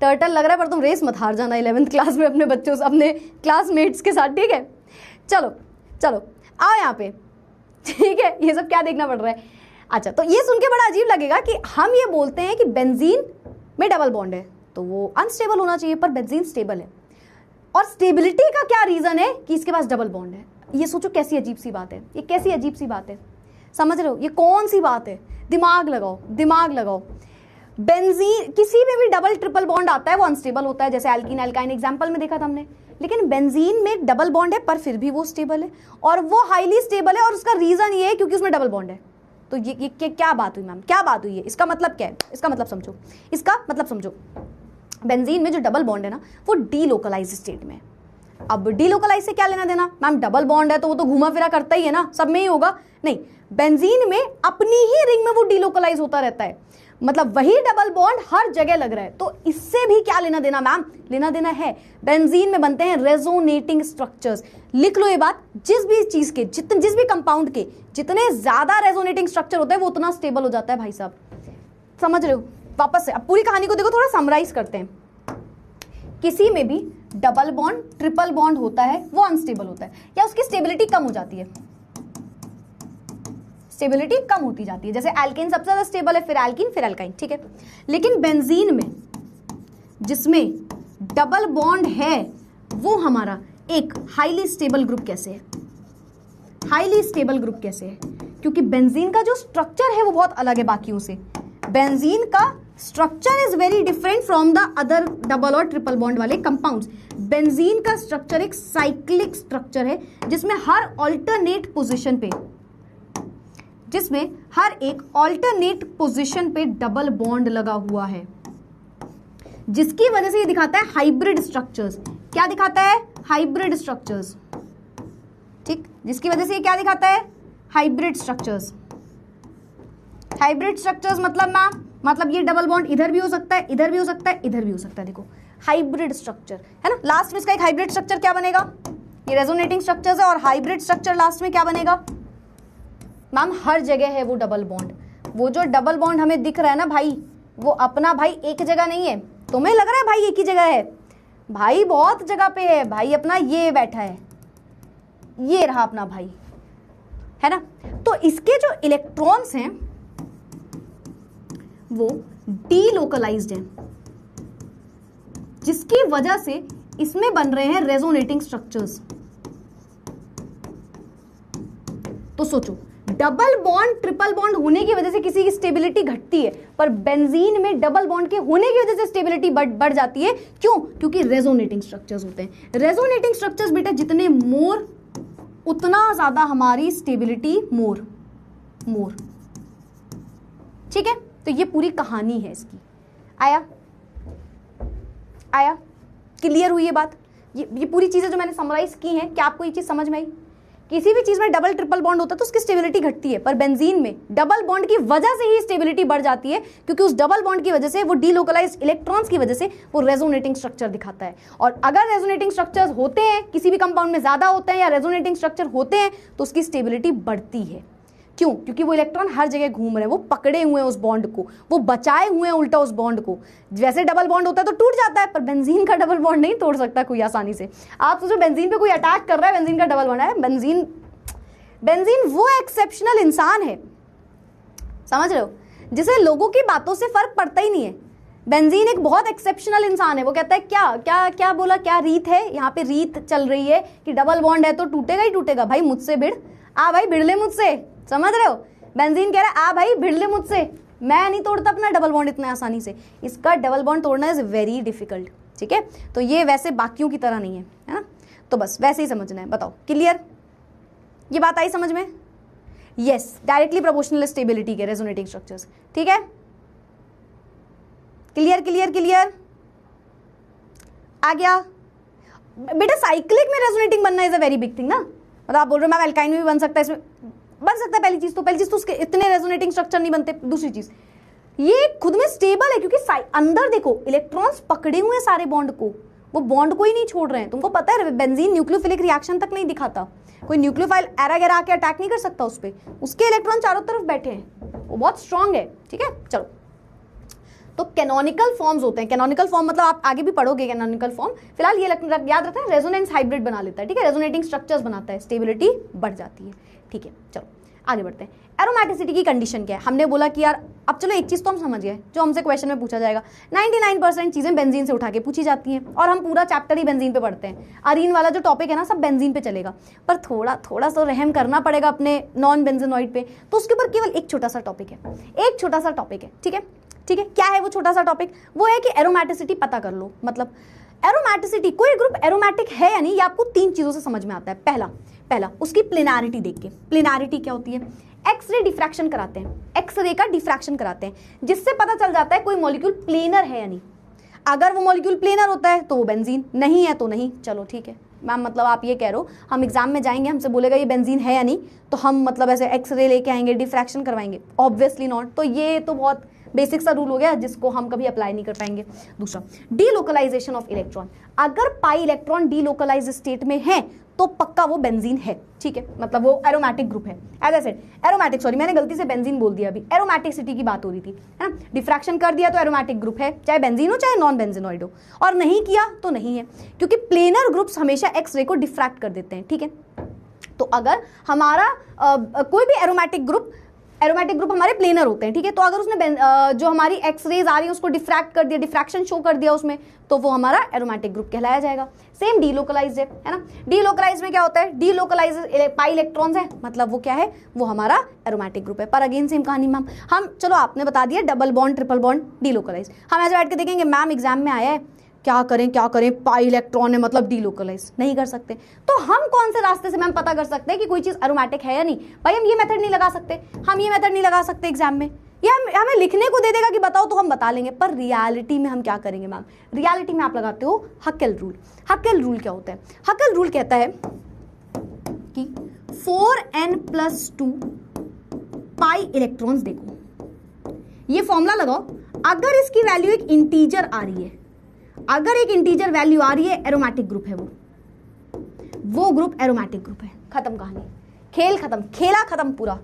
टर्टल लग रहा है पर तुम रेस मत हार जाना 11th क्लास में अपने बच्चों से, अपने क्लासमेट्स के साथ। ठीक है, चलो चलो आओ यहाँ पे। ठीक है, ये सब क्या देखना पड़ रहा है। अच्छा, तो ये सुन के बड़ा अजीब लगेगा कि हम ये बोलते हैं कि बेंजीन में डबल बॉन्ड है तो वो अनस्टेबल होना चाहिए, पर बेंजीन स्टेबल है। और स्टेबिलिटी का क्या रीजन है कि इसके पास डबल बॉन्ड है। ये सोचो कैसी अजीब सी बात है, ये कैसी अजीब सी बात है, समझ रहे हो ये कौन सी बात है। दिमाग लगाओ, दिमाग लगाओ। बेंजीन किसी में भी डबल ट्रिपल बॉन्ड आता है वो अनस्टेबल होता है, जैसे एल्कीन एल्काइन एग्जांपल में देखा था हमने। लेकिन बेंजीन में डबल बॉन्ड है पर फिर भी वो स्टेबल है, और वो हाईली स्टेबल है, और उसका रीजन ये है क्योंकि उसमें डबल बॉन्ड है। तो ये क्या बात हुई मैम, क्या बात हुई है, इसका मतलब क्या है, इसका मतलब समझो, इसका मतलब समझो। बेंजीन में जो डबल बॉन्ड है ना वो डीलोकलाइज स्टेट में। अब डीलोकलाइज से क्या लेना देना मैम, डबल बॉन्ड है तो वो तो घुमा फिरा करता ही है ना, सब में ही होगा। नहीं, बेंजीन में अपनी ही रिंग में वो डीलोकलाइज होता रहता है, मतलब वही डबल बॉन्ड हर जगह लग रहा है। तो इससे भी क्या लेना देना मैम, लेना देना है। बेंजीन में बनते हैं रेजोनेटिंग स्ट्रक्चर्स। लिख लो ये बात, जिस भी चीज के जिस भी कंपाउंड के जितने ज्यादा रेजोनेटिंग स्ट्रक्चर होते हैं वो उतना स्टेबल हो जाता है भाई साहब, समझ रहे हो। वापस से अब पूरी कहानी को देखो, थोड़ा समराइज करते हैं। किसी में भी डबल बॉन्ड ट्रिपल बॉन्ड होता है वो अनस्टेबल होता है, या उसकी स्टेबिलिटी कम हो जाती है, स्टेबिलिटी कम होती जाती है। जैसे एल्केन सबसे ज्यादा स्टेबल है, फिर एल्कीन, फिर एल्काइन। ठीक है, लेकिन बेंजीन में जिसमें डबल बॉन्ड है वो हमारा एक हाईली स्टेबल ग्रुप कैसे है, हाईली स्टेबल ग्रुप कैसे है, क्योंकि बेंजीन का जो स्ट्रक्चर है वो बहुत अलग है बाकियों से। बेंजीन का structure is very different from the other double और ट्रिपल बॉन्ड वाले कंपाउंड्स। बेंजीन का स्ट्रक्चर एक साइक्लिक स्ट्रक्चर है जिसमें हर ऑल्टरनेट पोजीशन पे, जिसमें हर एक ऑल्टरनेट पोजीशन पे डबल बॉन्ड लगा हुआ है, जिसकी वजह से ये दिखाता है हाइब्रिड स्ट्रक्चर्स। क्या दिखाता है, हाइब्रिड स्ट्रक्चर्स। ठीक, जिसकी वजह से ये क्या दिखाता है, हाइब्रिड स्ट्रक्चर्स। हाइब्रिड स्ट्रक्चर्स मतलब मैम, मतलब ये डबल बॉन्ड इधर भी हो सकता है, इधर भी हो सकता है, इधर भी हो सकता है। देखो हाइब्रिड स्ट्रक्चर है ना, लास्ट में इसका एक हाइब्रिड स्ट्रक्चर क्या बनेगा, ये रेजोनेटिंग स्ट्रक्चर्स है और हाइब्रिड स्ट्रक्चर लास्ट में क्या बनेगा मैम, हर जगह है वो डबल बॉन्ड। वो जो डबल बॉन्ड हमें दिख रहा है ना भाई, वो अपना भाई एक जगह नहीं है। तुम्हें लग रहा है भाई एक ही जगह है, भाई बहुत जगह पे है भाई, अपना ये बैठा है, ये रहा अपना भाई, है ना। तो इसके जो इलेक्ट्रॉन्स हैं वो डीलोकलाइज्ड हैं, जिसकी वजह से इसमें बन रहे हैं रेजोनेटिंग स्ट्रक्चर्स। तो सोचो, डबल बॉन्ड ट्रिपल बॉन्ड होने की वजह से किसी की स्टेबिलिटी घटती है, पर बेंजीन में डबल बॉन्ड के होने की वजह से स्टेबिलिटी बढ़ जाती है। क्यों, क्योंकि रेजोनेटिंग स्ट्रक्चर्स होते हैं। रेजोनेटिंग स्ट्रक्चर्स बेटा जितने मोर, उतना ज्यादा हमारी स्टेबिलिटी मोर। ठीक है, तो ये पूरी कहानी है इसकी। आया क्लियर हुई ये बात। ये पूरी चीजें जो मैंने समराइज की हैं, क्या आपको ये चीज समझ में आई। किसी भी चीज में डबल ट्रिपल बॉन्ड होता है तो उसकी स्टेबिलिटी घटती है, पर बेंजीन में डबल बॉन्ड की वजह से ही स्टेबिलिटी बढ़ जाती है, क्योंकि उस डबल बॉन्ड की वजह से, वो डीलोकलाइज्ड इलेक्ट्रॉन्स की वजह से वो रेजोनेटिंग स्ट्रक्चर दिखाता है। और अगर रेजोनेटिंग स्ट्रक्चर्स होते हैं, किसी भी कंपाउंड में ज्यादा होते हैं या रेजोनेटिंग स्ट्रक्चर होते हैं, तो उसकी स्टेबिलिटी बढ़ती है। क्यों, क्योंकि वो इलेक्ट्रॉन हर जगह घूम रहे हैं, वो पकड़े हुए हैं उस बॉन्ड को, वो बचाए हुए हैं उल्टा उस बॉन्ड को। जैसे डबल बॉन्ड होता है तो टूट जाता है, पर बेंजीन का डबल बॉन्ड नहीं तोड़ सकता कोई आसानी से। आप सोचो बेंजीन पे कोई अटैक कर रहा है, बेंजीन का डबल बॉन्ड है। बेंजीन वो एक्सेप्शनल इंसान है, समझ रहे हो, जिसे लोगों की बातों से फर्क पड़ता ही नहीं है। बेंजीन एक बहुत एक्सेप्शनल इंसान है। वो कहता है क्या क्या क्या बोला, क्या रीत है यहाँ पे, रीत चल रही है कि डबल बॉन्ड है तो टूटेगा ही टूटेगा। भाई मुझसे भिड़, आ भाई भिड़ ले मुझसे, समझ रहे हो। बेंजीन कह रहा है आ भाई भिड़ ले मुझसे, मैं नहीं तोड़ता अपना डबल बॉन्ड इतने आसानी से। इसका डबल बॉन्ड तोड़ना इज वेरी डिफिकल्ट। ठीक है, तो ये वैसे बाकियों की तरह नहीं है, है ना। तो बस वैसे ही समझना है। बताओ क्लियर। ये बात आई समझ में? यस, डायरेक्टली प्रोपोर्शनल स्टेबिलिटी के रेजोनेटिंग स्ट्रक्चर्स, ठीक है, क्लियर क्लियर क्लियर, आ गया बेटा। साइक्लिक में रेजोनेटिंग बनना is a very big thing ना, मतलब आप बोल रहे हो मैम एल्काइन में भी बन सकता है, इसमें बन सकता है। पहली चीज तो उसके इतने रेजोनेटिंग स्ट्रक्चर नहीं बनते। दूसरी चीज ये खुद में स्टेबल है, क्योंकि अंदर देखो इलेक्ट्रॉन्स पकड़े हुए हैं सारे बॉन्ड को, वो बॉन्ड को ही नहीं छोड़ रहे हैं। तुमको पता है बेंजीन न्यूक्लियोफिलिक रिएक्शन तक नहीं दिखाता, कोई न्यूक्लियोफाइल एरा गैरा आके अटैक नहीं कर सकता उस पर, उसके इलेक्ट्रॉन चारों तरफ बैठे हैं, वो बहुत स्ट्रांग है, ठीक है। चलो, तो कैनोनिकल फॉर्म्स होते हैं। कैनोनिकल फॉर्म मतलब आप आगे भी पढ़ोगे कैनोनिकल फॉर्म, फिलहाल ये याद रखना है, रेजोनेंस हाइब्रिड बना लेता है, ठीक है, रेजोनेटिंग स्ट्रक्चर्स बनाता है, स्टेबिलिटी बढ़ जाती है, ठीक है। चलो आगे बढ़ते हैं। एरोमेटिसिटी की कंडीशन क्या है? हमने बोला कि यार अब चलो एक चीज तो हम समझ गए जो हमसे क्वेश्चन में पूछा जाएगा, 99% चीजें बेंजीन से उठा के पूछी जाती हैं, और हम पूरा चैप्टर ही बेंजीन पे पढ़ते हैं। अरीन वाला जो टॉपिक है ना सब बेंजीन पे चलेगा, पर थोड़ा सा रहम करना पड़ेगा अपने नॉन बेंजीनॉइड पे, तो उसके ऊपर केवल एक छोटा सा टॉपिक है, एक छोटा सा टॉपिक है, ठीक है ठीक है। क्या है वो छोटा सा टॉपिक? वो है कि एरोमेटिसिटी पता कर लो। मतलब एरोमेटिसिटी, कोई ग्रुप एरोमेटिक है या नहीं, ये आपको 3 चीजों से समझ में आता है। पहला उसकी प्लेनारिटी देख के। प्लेनारिटी क्या होती है? एक्सरे डिफ्रैक्शन कराते हैं, एक्सरे का डिफ्रैक्शन कराते हैं, जिससे पता चल जाता है कोई मॉलिक्यूल प्लेनर है या नहीं। अगर वो मॉलिक्यूल प्लेनर होता है तो वो बेंजीन, नहीं है तो नहीं। चलो ठीक है मैम, मतलब आप ये कह रहे हो हम एग्जाम में जाएंगे, हमसे बोलेगा ये बेंजीन है या नहीं, तो हम मतलब ऐसे एक्सरे लेके आएंगे, डिफ्रैक्शन करवाएंगे? Obviously not. तो ये तो बहुत बेसिक सा रूल हो गया जिसको हम कभी अप्लाई नहीं कर पाएंगे। दूसरा, डीलोकलाइजेशन ऑफ इलेक्ट्रॉन। अगर पाई इलेक्ट्रॉन डीलोकलाइज स्टेट में है तो पक्का वो बेंजीन है, ठीक है, मतलब वो एरोमेटिक ग्रुप है। As I said aromatic, sorry मैंने गलती से बेंजीन बोल दिया, अभी एरोमेटिसिटी की बात हो रही थी, है ना। डिफ्रैक्शन कर दिया तो एरोमेटिक ग्रुप है, चाहे बेंजीन हो चाहे नॉन बेंजीनॉइड हो, और नहीं किया तो नहीं है, क्योंकि प्लेनर ग्रुप्स हमेशा एक्स रे को डिफ्रैक्ट कर देते हैं, ठीक है। तो अगर हमारा कोई भी एरोमेटिक ग्रुप हमारे प्लेनर होते हैं, ठीक है, तो अगर उसने जो हमारी एक्स रेज आ रही है उसको डिफ्रैक्ट कर दिया, डिफ्रैक्शन शो कर दिया उसमें, तो वो हमारा एरोमेटिक ग्रुप कहलाया जाएगा। सेम डीलोकलाइज है ना। डीलोकलाइज में क्या होता है? डीलोकलाइज पाई इलेक्ट्रॉन्स है, मतलब वो क्या है? वो हमारा एरोमेटिक ग्रुप है। पर अगेन सेम कहानी मैम, हम चलो आपने बता दिया double bond triple bond delocalize, हम ऐसे बैठ के देखेंगे मैम एग्जाम में आया है क्या करें पाई इलेक्ट्रॉन है मतलब डीलोकलाइज नहीं कर सकते। तो हम कौन से रास्ते से मैम पता कर सकते हैं कि कोई चीज एरोमेटिक है या नहीं? भाई हम ये मेथड नहीं लगा सकते, एग्जाम में, या हमें लिखने को दे देगा कि बताओ तो हम बता लेंगे, पर रियलिटी में हम क्या करेंगे मैम? रियलिटी में आप लगाते हो हकेल रूल। हकेल रूल क्या होता है? हकेल रूल कहता है कि 4n+2 पाई इलेक्ट्रॉन्स, देखो ये फॉर्मूला लगाओ, अगर इसकी वैल्यू एक इंटीजर आ रही है, अगर एक इंटीजर वैल्यू आ रही है, एरोमेटिक ग्रुप है वो ग्रुप एरोमेटिक ग्रुप है। खत्म कहानी, खेल खत्म, खेला खत्म पूरा।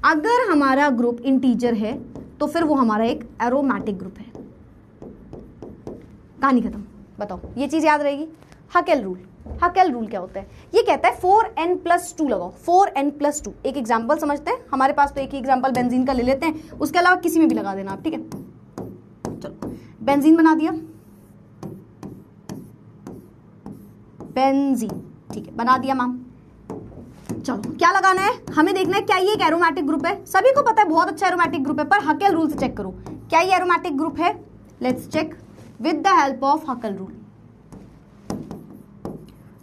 अगर हमारा ग्रुप इंटीजर है तो फिर वो हमारा एक एरोमेटिक ग्रुप है, कहानी खत्म। बताओ ये चीज याद रहेगी। हकेल रूल, हकेल रूल क्या होता है? ये कहता है 4n+2 लगाओ, 4n+2। एक एग्जाम्पल समझते हैं, हमारे पास तो एक ही एग्जाम्पल बेंजीन का ले लेते हैं, उसके अलावा किसी में भी लगा देना आप, ठीक है। चलो बेंजीन बना दिया, बेंजीन, ठीक है, बना दिया मैम। चलो क्या लगाना है? हमें देखना है क्या ये एक एरोमेटिक ग्रुप है। सभी को पता है बहुत अच्छा एरोमेटिक ग्रुप है, पर हकेल रूल से चेक करो क्या ये एरोमेटिक ग्रुप है। Let's check with the help of Huckel rule.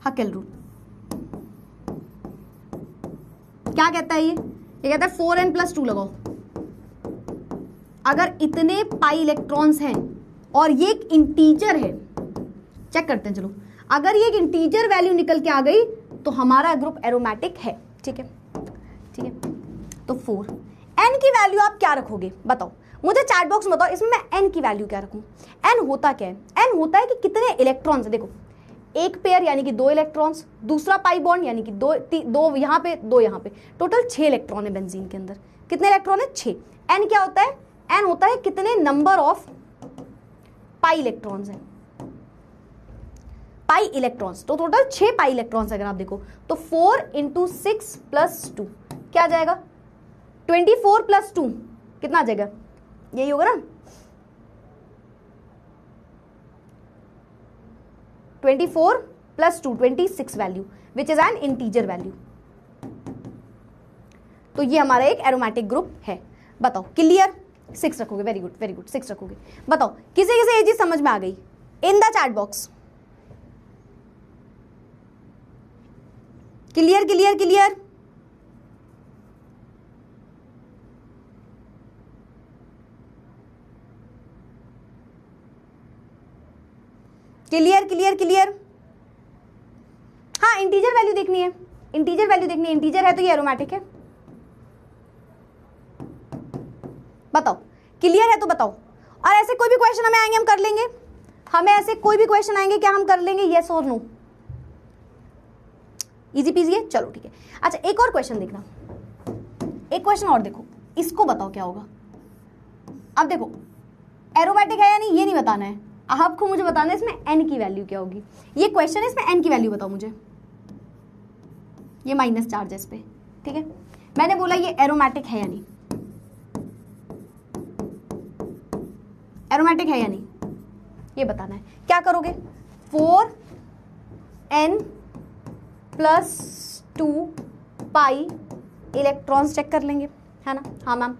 Huckel rule क्या कहता है? ये कहता है 4n+2 लगाओ, अगर इतने पाई इलेक्ट्रॉन्स हैं और ये एक इंटीजर है, चेक करते हैं। चलो अगर ये एक इंटीजर वैल्यू निकल के आ गई तो हमारा ग्रुप एरोमेटिक है, ठीक है ठीक है। तो 4 n की वैल्यू आप क्या रखोगे बताओ मुझे, चैट बॉक्स में बताओ, इसमें मैं n की वैल्यू क्या रखूं? n होता क्या है? n होता है कि कितने इलेक्ट्रॉन्स है। देखो एक पेयर यानी कि 2 इलेक्ट्रॉन्स, दूसरा पाई बॉन्ड यानी कि दो यहाँ पे 2 यहाँ पे, टोटल 6 इलेक्ट्रॉन है बेंजीन के अंदर। कितने इलेक्ट्रॉन है? 6। n क्या होता है? n होता है कितने नंबर ऑफ पाई इलेक्ट्रॉन्स है, पाई इलेक्ट्रॉन्स। तो टोटल 6 पाई इलेक्ट्रॉन्स अगर आप देखो तो 4 × 6 + 2 क्या आ जाएगा? 24 + 2 कितना आ जाएगा? यही होगा ना, 24 + 2 26 value which is an integer value. तो ये हमारा एक एरोमेटिक ग्रुप है। बताओ क्लियर? 6 रखोगे, वेरी गुड वेरी गुड, 6 रखोगे। बताओ किसी किसी ये चीज समझ में आ गई? In the chat box clear clear clear. Clear clear clear. हाँ इंटीजर वैल्यू देखनी है, इंटीजर वैल्यू देखनी है, इंटीजर है तो ये एरोमेटिक है। बताओ क्लियर है तो बताओ। और ऐसे कोई भी क्वेश्चन हमें आएंगे हम कर लेंगे, हमें ऐसे कोई भी क्वेश्चन आएंगे क्या हम कर लेंगे, यस और नो, इजी पीजी है। चलो ठीक है। अच्छा एक और क्वेश्चन देखना, एक क्वेश्चन और देखो, इसको बताओ क्या होगा। अब देखो एरोमेटिक है या नहीं ये नहीं बताना है आपको, मुझे बताना है इसमें एन की वैल्यू क्या होगी। ये क्वेश्चन है, इसमें एन की वैल्यू बताओ मुझे। ये माइनस चार्ज है इस पे, ठीक है। मैंने बोला ये एरोमेटिक है या नहीं, एरोमेटिक है या नहीं ये बताना है। क्या करोगे, 4n + 2 पाई इलेक्ट्रॉन्स चेक कर लेंगे, है ना। हाँ मैम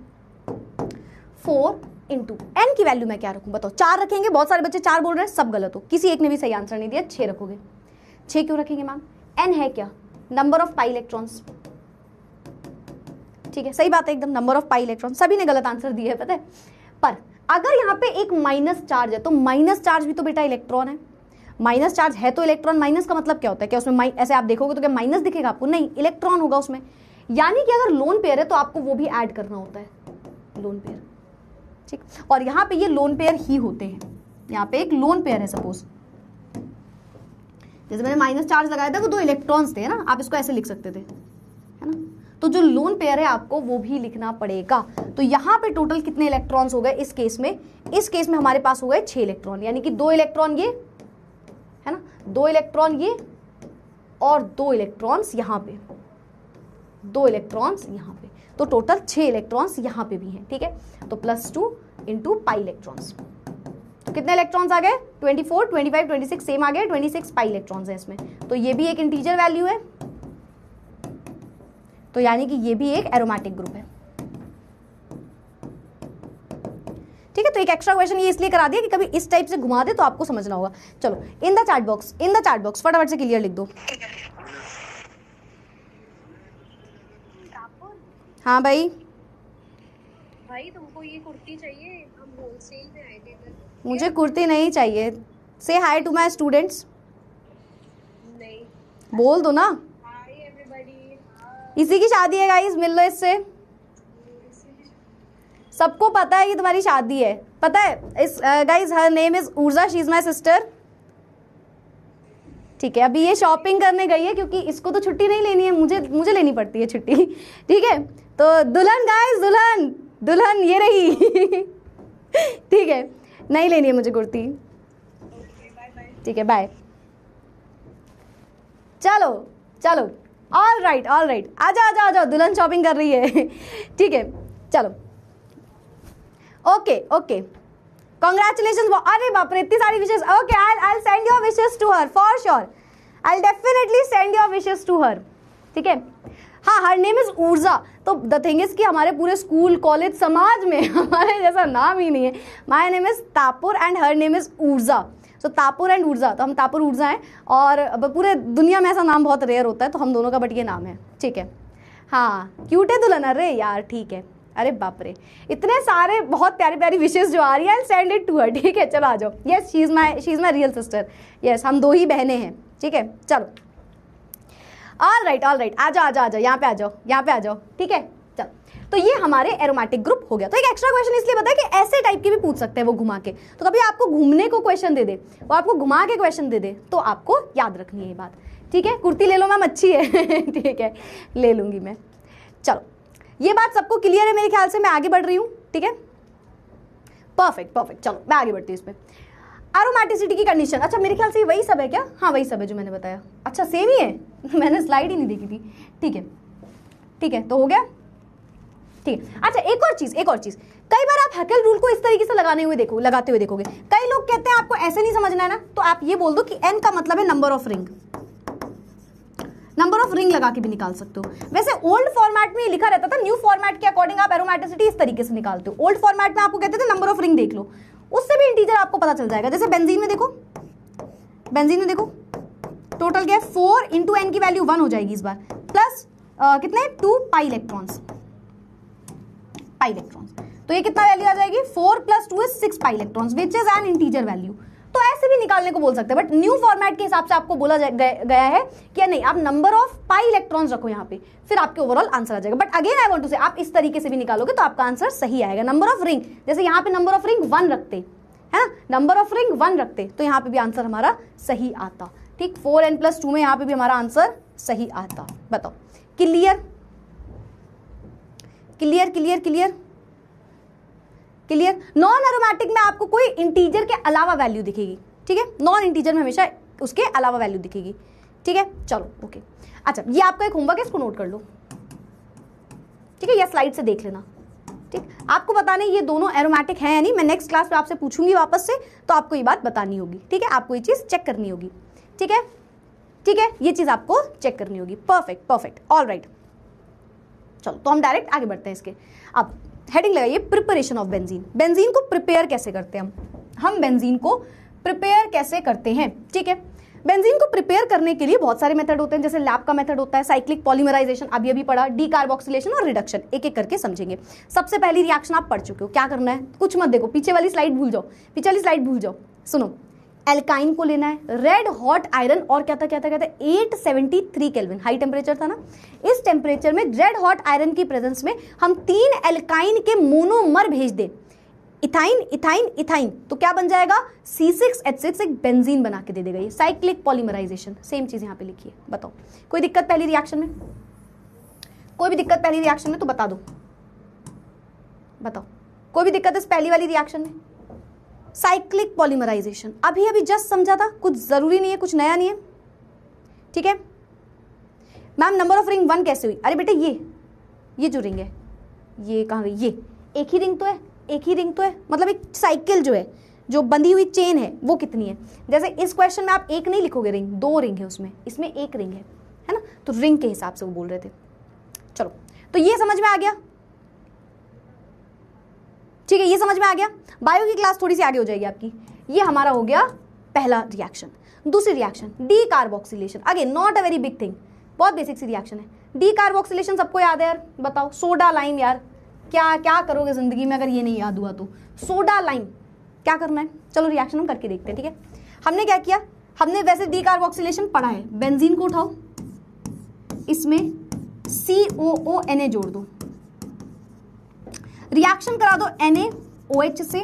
4 × n की वैल्यू मैं क्या रखूं बताओ। 4 रखेंगे, बहुत सारे बच्चे 4 बोल रहे हैं, सब गलत हो, किसी एक ने भी सही आंसर नहीं दिया। 6 रखोगे। 6 क्यों रखेंगे मैम, n है क्या, नंबर ऑफ पाई इलेक्ट्रॉन्स, ठीक है सही बात है एकदम, नंबर ऑफ पाई इलेक्ट्रॉन। सभी ने गलत आंसर दिया है पता है। पर अगर यहाँ पे एक माइनस चार्ज है तो माइनस चार्ज भी तो बेटा इलेक्ट्रॉन है, माइनस चार्ज है तो इलेक्ट्रॉन। माइनस का मतलब क्या होता है, क्या उसमें ऐसे आप देखोगे तो क्या माइनस दिखेगा आपको, नहीं इलेक्ट्रॉन होगा उसमें। यानी कि अगर लोन पेयर है तो आपको वो भी ऐड करना होता है, लोन पेयर, ठीक। और यहाँ पे ये लोन पेयर ही होते हैं, यहाँ पे एक लोन पेयर है सपोज, जैसे मैंने माइनस चार्ज लगाया था वो 2 इलेक्ट्रॉन्स थे ना, आप इसको ऐसे लिख सकते थे, है ना। तो जो लोन पेयर है आपको वो भी लिखना पड़ेगा। तो यहाँ पे टोटल कितने इलेक्ट्रॉन्स हो गए इस केस में, इस केस में हमारे पास हो गए 6 इलेक्ट्रॉन, यानी कि 2 इलेक्ट्रॉन ये, है ना, 2 इलेक्ट्रॉन ये और 2 इलेक्ट्रॉन्स यहाँ पे, 2 इलेक्ट्रॉन्स यहाँ पे, तो टोटल 6 इलेक्ट्रॉन्स यहाँ पे भी हैं, ठीक है। तो +2 × पाई इलेक्ट्रॉन्स, तो कितने इलेक्ट्रॉन्स आ गए, 24, 25, 26 सेम आ गए, 26 पाई इलेक्ट्रॉन्स है इसमें। तो ये भी एक इंटीजर वैल्यू है, तो यानी कि ये भी एक एरोमेटिक ग्रुप है, ठीक है। तो एक एक्स्ट्रा क्वेश्चन ये इसलिए करा दिया कि कभी इस टाइप से घुमा दे तो आपको समझना होगा। चलो in the chat box, in the chat box फटाफट से क्लियर लिख दो। हाँ भाई, भाई तुमको ये कुर्ती चाहिए, हम होलसेल में आए थे इधर। मुझे कुर्ती नहीं चाहिए। से हाय टू माय स्टूडेंट्स, नहीं बोल दो ना। Hi everybody. इसी की शादी है गाइस, मिल लो इससे। सबको पता है कि तुम्हारी शादी है, पता है। इस गाइस हर नेम इज ऊर्जा, शी इज माय सिस्टर, ठीक है। अभी ये शॉपिंग करने गई है क्योंकि इसको तो छुट्टी नहीं लेनी है, मुझे लेनी पड़ती है छुट्टी, ठीक है। तो दुल्हन गाइस, दुल्हन दुल्हन ये रही ठीक है, नहीं लेनी है मुझे कुर्ती, ठीक है बाय। चलो चलो, ऑल राइट आ जाओ, दुल्हन शॉपिंग कर रही है ठीक है चलो, ओके ओके कॉन्ग्रेचुलेशन। अरे बाप रे इतनी सारी विशेष, okay I send your wishes to her for sure, I definitely send your wishes to her, ठीक है। हाँ हर नेम इज ऊर्जा, तो द थिंग इज कि हमारे पूरे स्कूल कॉलेज समाज में हमारे जैसा नाम ही नहीं है। My name is Tapur and her name is Urja, so तापुर and ऊर्जा, तो हम तापुर ऊर्जा हैं। और पूरे दुनिया में ऐसा नाम बहुत रेयर होता है, तो हम दोनों का बट ये नाम है, ठीक है। हाँ क्यूट है दुल्हन, अरे यार ठीक है, अरे बाप रे इतने सारे बहुत प्यारी प्यारी विशेष जो आ रही है, I send it to her, ठीक है। चलो आ जाओ, yes she is my real sister, yes हम 2 ही बहनें हैं, ठीक है। चलो ऑल राइट आ जाओ यहाँ पे आ जाओ, ठीक है। चलो तो ये हमारे एरोमेटिक ग्रुप हो गया। तो एक एक्स्ट्रा क्वेश्चन इसलिए बताया कि ऐसे टाइप के भी पूछ सकते हैं वो घुमा के, तो कभी आपको घूमने को क्वेश्चन दे दे, वो आपको घुमा के क्वेश्चन दे दे, तो आपको याद रखनी है ये बात, ठीक है। कुर्ती ले लो मैम, अच्छी है ठीक है ले लूंगी मैं। चलो ये बात सबको क्लियर है मेरे ख्याल से, मैं आगे बढ़ रही हूँ, ठीक है। परफेक्ट चलो मैं आगे बढ़ती हूँ इसमें। एरोमेटिसिटी की कंडीशन, अच्छा मेरे ख्याल से वही सब है क्या, हाँ वही सब है जो मैंने बताया, अच्छा सेम ही है मैंने स्लाइड ही नहीं देखी थी, ठीक है तो हो गया, ठीक है। अच्छा एक और चीज, कई बार आप हैकेल रूल को इस तरीके से लगाते हुए देखोगे। कई लोग कहते हैं आपको ऐसे नहीं समझना है ना, तो आप ये बोल दो कि n का मतलब है नंबर ऑफ रिंग लगा के भी निकाल सकते हो। वैसे ओल्ड फॉर्मेट में लिखा रहता था, न्यू फॉर्मेट के अकॉर्डिंग आप एरोमेटिसिटी इस तरीके से निकालते हो। ओल्ड फॉर्मेट में आपको कहते थे नंबर ऑफ रिंग देख लो, उससे भी इंटीजर आपको पता चल जाएगा। जैसे बेंजीन में देखो टोटल क्या है, 4 × n की वैल्यू 1 हो जाएगी इस बार, प्लस कितने 2 पाई इलेक्ट्रॉन्स, तो ये कितना वैल्यू आ जाएगी, 4 + 2 is 6 pi electrons which is an integer value. तो तो ऐसे भी निकालने को बोल सकते हैं, बट न्यू फॉर्मेट के हिसाब से आपको बोला गया है कि नहीं, आप नंबर ऑफ पाई इलेक्ट्रॉन्स रखो यहाँ पे, फिर आपके ओवरऑल आंसर आ जाएगा। But again I want to say, आप इस तरीके से भी निकालोगे तो आपका आंसर सही आएगा। नंबर ऑफ रिंग, जैसे यहाँ पे नंबर ऑफ रिंग 1 रखते है ना, नंबर ऑफ रिंग 1 रखते तो यहाँ पे भी आंसर हमारा सही आता। ठीक, 4n+2 में यहाँ पे भी हमारा आंसर सही आता। बताओ, clear clear clear clear clear. Non aromatic में आपको कोई इंटीजर के अलावा वैल्यू दिखेगी, ठीक है, नॉन इंटीजर में हमेशा उसके अलावा वैल्यू दिखेगी, ठीक है। चलो ओके, अच्छा ये आपका एक होमवर्क है, इसको नोट कर लो, ठीक है, या स्लाइड से देख लेना। ठीक, आपको बताने ये दोनों एरोमेटिक हैं या नहीं, मैं नेक्स्ट क्लास में आपसे पूछूंगी वापस से, तो आपको ये बात बतानी होगी, ठीक है, आपको ये चीज चेक करनी होगी, ठीक है, ठीक है, ये चीज आपको चेक करनी होगी। Perfect perfect, all right. चलो तो हम डायरेक्ट आगे बढ़ते हैं इसके। अब हेडिंग लगाइए, प्रिपरेशन ऑफ बेंजीन। बेंजीन को प्रिपेयर कैसे करते हैं हम बेंजीन को प्रिपेयर कैसे करते हैं, ठीक है। बेंजीन को प्रिपेयर करने के लिए बहुत सारे मेथड होते हैं, जैसे लैब का मेथड होता है, साइक्लिक पॉलीमराइजेशन अभी पढ़ा, डीकार्बोक्सिलेशन और रिडक्शन, एक एक करके समझेंगे। सबसे पहली रिएक्शन आप पढ़ चुके हो, क्या करना है, कुछ मत देखो, पीछे वाली स्लाइड भूल जाओ, पीछे वाली स्लाइड भूल जाओ। सुनो, एल्काइन को लेना है, रेड हॉट आयरन, और क्या था 873 केल्विन हाई टेम्परेचर था ना। इस टेम्परेचर में रेड हॉट आयरन की प्रेजेंस में हम 3 एल्काइन के मोनोमर भेज दे, इथाइन इथाइन इथाइन, तो क्या बन जाएगा, C6H6, एक बेंजीन बना के दे देगा ये। साइक्लिक पॉलीमराइजेशन, सेम चीज यहां पे लिखी है। बताओ कोई दिक्कत पहली रिएक्शन में, कोई भी दिक्कत पहली रिएक्शन में तो बता दो, बताओ कोई भी दिक्कत इस पहली वाली रिएक्शन में। साइक्लिक पॉलीमराइजेशन अभी जस्ट समझा था, कुछ जरूरी नहीं है, कुछ नया नहीं है, ठीक है। मैम नंबर ऑफ रिंग 1 कैसे हुई, अरे बेटे ये जो रिंग है ये कहाँ गई, ये एक ही रिंग तो है, एक ही रिंग तो है, मतलब एक साइकिल जो है, जो बंधी हुई चेन है वो कितनी है। जैसे इस क्वेश्चन में आप एक नहीं लिखोगे रिंग, 2 रिंग है उसमें, इसमें एक रिंग है ना, तो रिंग के हिसाब से वो बोल रहे थे। चलो तो ये समझ में आ गया, ठीक है, ये समझ में आ गया। बायो की क्लास थोड़ी सी आगे हो जाएगी आपकी। ये हमारा हो गया पहला रिएक्शन। दूसरी reaction decarboxylation, again not a very big thing, बहुत बेसिक सी रिएक्शन है। डीकार्बोक्सिलेशन सबको याद है यार, बताओ, सोडा लाइम यार, क्या क्या करोगे जिंदगी में अगर ये नहीं याद हुआ तो, सोडा लाइम क्या करना है। चलो रिएक्शन हम करके देखते हैं, ठीक है। हमने क्या किया, हमने वैसे डीकार्बोक्सिलेशन पढ़ा है, बेंजीन को उठाओ, इसमें COONA जोड़ दो, रिएक्शन करा दो NaOH से,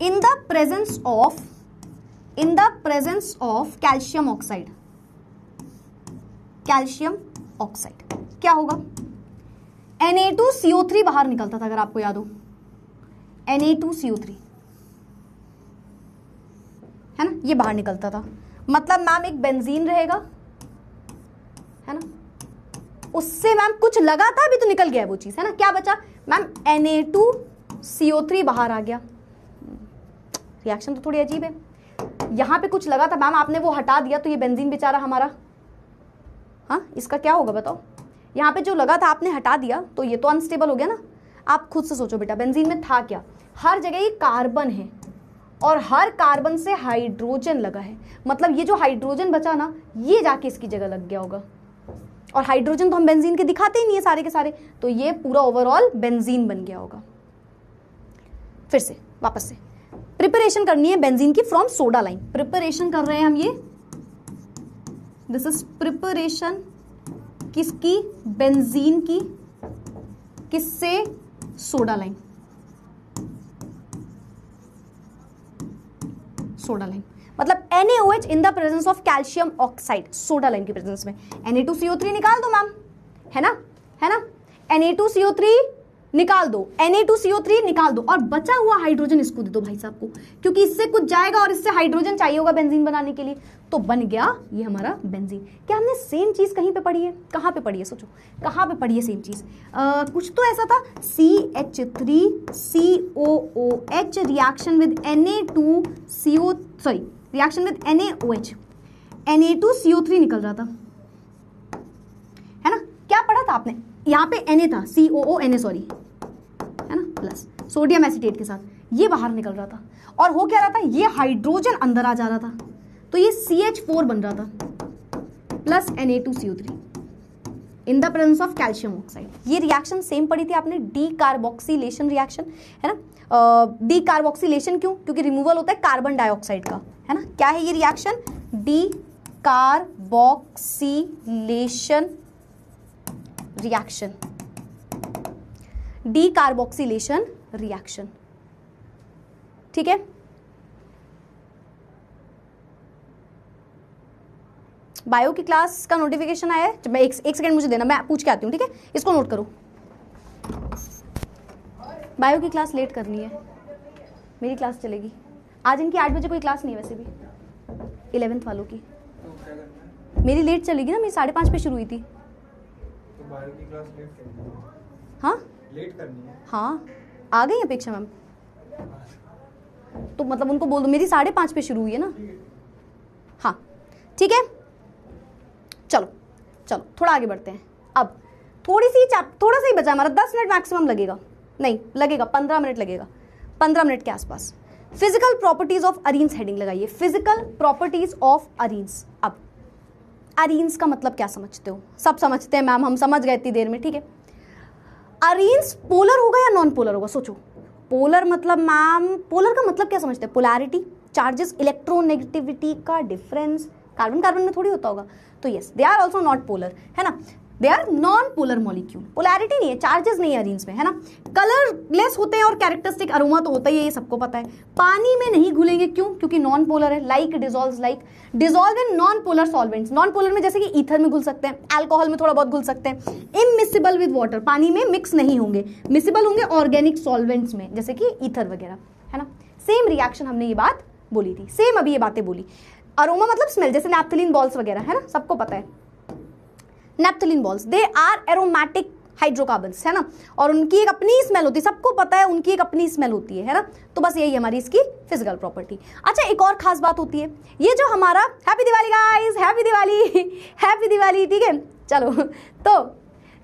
in the presence of calcium oxide. Calcium oxide क्या होगा, Na2CO3 बाहर निकलता था, अगर आपको याद हो, Na2CO3 है ना, ये बाहर निकलता था। मतलब मैम एक बेंजीन रहेगा, है ना, उससे मैम कुछ लगा था, अभी तो निकल गया है वो चीज, है ना, क्या बचा मैम, Na2CO3 बाहर आ गया। रिएक्शन तो थोड़ी अजीब है, यहां पे कुछ लगा था मैम, आपने वो हटा दिया, तो ये बेंजीन बेचारा हमारा, हाँ इसका क्या होगा बताओ। यहाँ पे जो लगा था आपने हटा दिया, तो ये तो अनस्टेबल हो गया ना। आप खुद से सोचो बेटा, बेंजीन में था क्या, हर जगह ये कार्बन है, और हर कार्बन से हाइड्रोजन लगा है, मतलब ये जो हाइड्रोजन बचा ना, ये जाके इसकी जगह लग गया होगा, और हाइड्रोजन तो हम बेंजीन के दिखाते ही नहीं है सारे के सारे, तो ये पूरा ओवरऑल बेंजीन बन गया होगा। फिर से वापस से प्रिपरेशन करनी है बेंजीन की फ्रॉम सोडा लाइम, प्रिपरेशन कर रहे हैं हम, ये दिस इज प्रिपरेशन किसकी, बेंजीन की, किससे, सोडा लाइम, सोडा लाइम, मतलब NaOH in the presence of calcium oxide, soda lime की प्रेजेंस में। Na2CO3 निकाल दो मैम, है ना, है ना, Na2CO3 निकाल दो, Na2CO3 निकाल दो, और बचा हुआ हाइड्रोजन इसको दे दो भाई साहब को, क्योंकि इससे कुछ जाएगा और इससे हाइड्रोजन चाहिए होगा बेंजीन बनाने के लिए, तो बन गया ये हमारा बेंजीन। क्या हमने सेम चीज कहीं पे पढ़ी है, कहाँ पे पढ़ी है, सोचो कहाँ पे पढ़ी है सेम चीज। कुछ तो ऐसा था, CH3COOH reaction with reaction with NaOH, Na2CO3 निकल रहा था, है ना। क्या पढ़ा था आपने, यहाँ पे Na था, COONA सॉरी, है ना, प्लस सोडियम एसीटेट के साथ, ये बाहर निकल रहा था, और हो क्या रहा था, ये हाइड्रोजन अंदर आ जा रहा था, तो ये CH4 बन रहा था, plus Na2CO3, in the presence of calcium oxide. ये रिएक्शन सेम पढ़ी थी आपने, डी कार्बोक्सिलेशन रिएक्शन, है ना। डी कार्बोक्सिलेशन क्यों? क्योंकि रिमूवल होता है कार्बन डाइऑक्साइड का, है ना। क्या है ये reaction? D carboxylation reaction, D carboxylation reaction, ठीक है। बायो की क्लास का नोटिफिकेशन आया है, मैं एक सेकंड मुझे देना, मैं पूछ के आती हूँ, ठीक है। इसको नोट करो, बायो की क्लास लेट करनी है, मेरी क्लास चलेगी आज। इनकी 8 बजे कोई क्लास नहीं है वैसे भी, 11th वालों की। मेरी लेट चलेगी ना, मेरी 5:30 पे शुरू हुई थी। तो बायो की क्लास लेट करनी है। हाँ लेट करनी है। हाँ, आ गई अपेक्षा मैम, तो मतलब उनको बोल दो मेरी 5:30 पे शुरू हुई है ना। हाँ ठीक है, चलो चलो थोड़ा आगे बढ़ते हैं। अब थोड़ा सा ही बचा हमारा, 10 मिनट मैक्सिमम लगेगा, नहीं लगेगा 15 मिनट लगेगा, 15 मिनट के आसपास। Physical properties of arenes heading लगाइए, फिजिकल प्रॉपर्टीज ऑफ अरीन्स। अब अरीन्स का मतलब क्या समझते हो? सब समझते हैं मैम, हम समझ गए इतनी देर में, ठीक है। अरीन्स पोलर होगा या नॉन पोलर होगा? सोचो, पोलर मतलब मैम, पोलर का मतलब क्या समझते हैं? पोलैरिटी, चार्जेस, इलेक्ट्रोनेगेटिविटी का डिफरेंस। कार्बन कार्बन में थोड़ी होता होगा, तो yes they are also not polar, है ना। They are non polar molecule, polarity नहीं है, चार्जेस नहीं है अरीन्स में, है ना। कलरलेस होते हैं और कैरेक्टरिस्टिक अरोमा तो होता ही है, ये सबको पता है। पानी में नहीं घुलेंगे, क्यों? क्योंकि नॉन पोलर है। Like dissolve in non polar solvents, non polar में जैसे कि ईथर में घुल सकते हैं, अल्कोहल में थोड़ा बहुत घुल सकते हैं। इमिसिबल विद वाटर, पानी में मिक्स नहीं होंगे, मिसिबल होंगे ऑर्गेनिक सॉल्वेंट्स में, जैसे कि ईथर वगैरह, है ना। सेम रिएक्शन हमने ये बात बोली थी, सेम अभी ये बातें बोली। अरोमा मतलब स्मेल, जैसे नैप्थलीन बॉल्स वगैरह, है ना, सबको पता है। Naphthalene balls, they are aromatic hydrocarbons, है ना, और उनकी एक अपनी स्मेल होती है, सबको पता है उनकी एक अपनी स्मेल होती है ना। तो बस यही हमारी इसकी फिजिकल प्रॉपर्टी। अच्छा, एक और खास बात होती है, ये जो हमारा, happy Diwali guys, happy Diwali, happy Diwali, ठीक है। चलो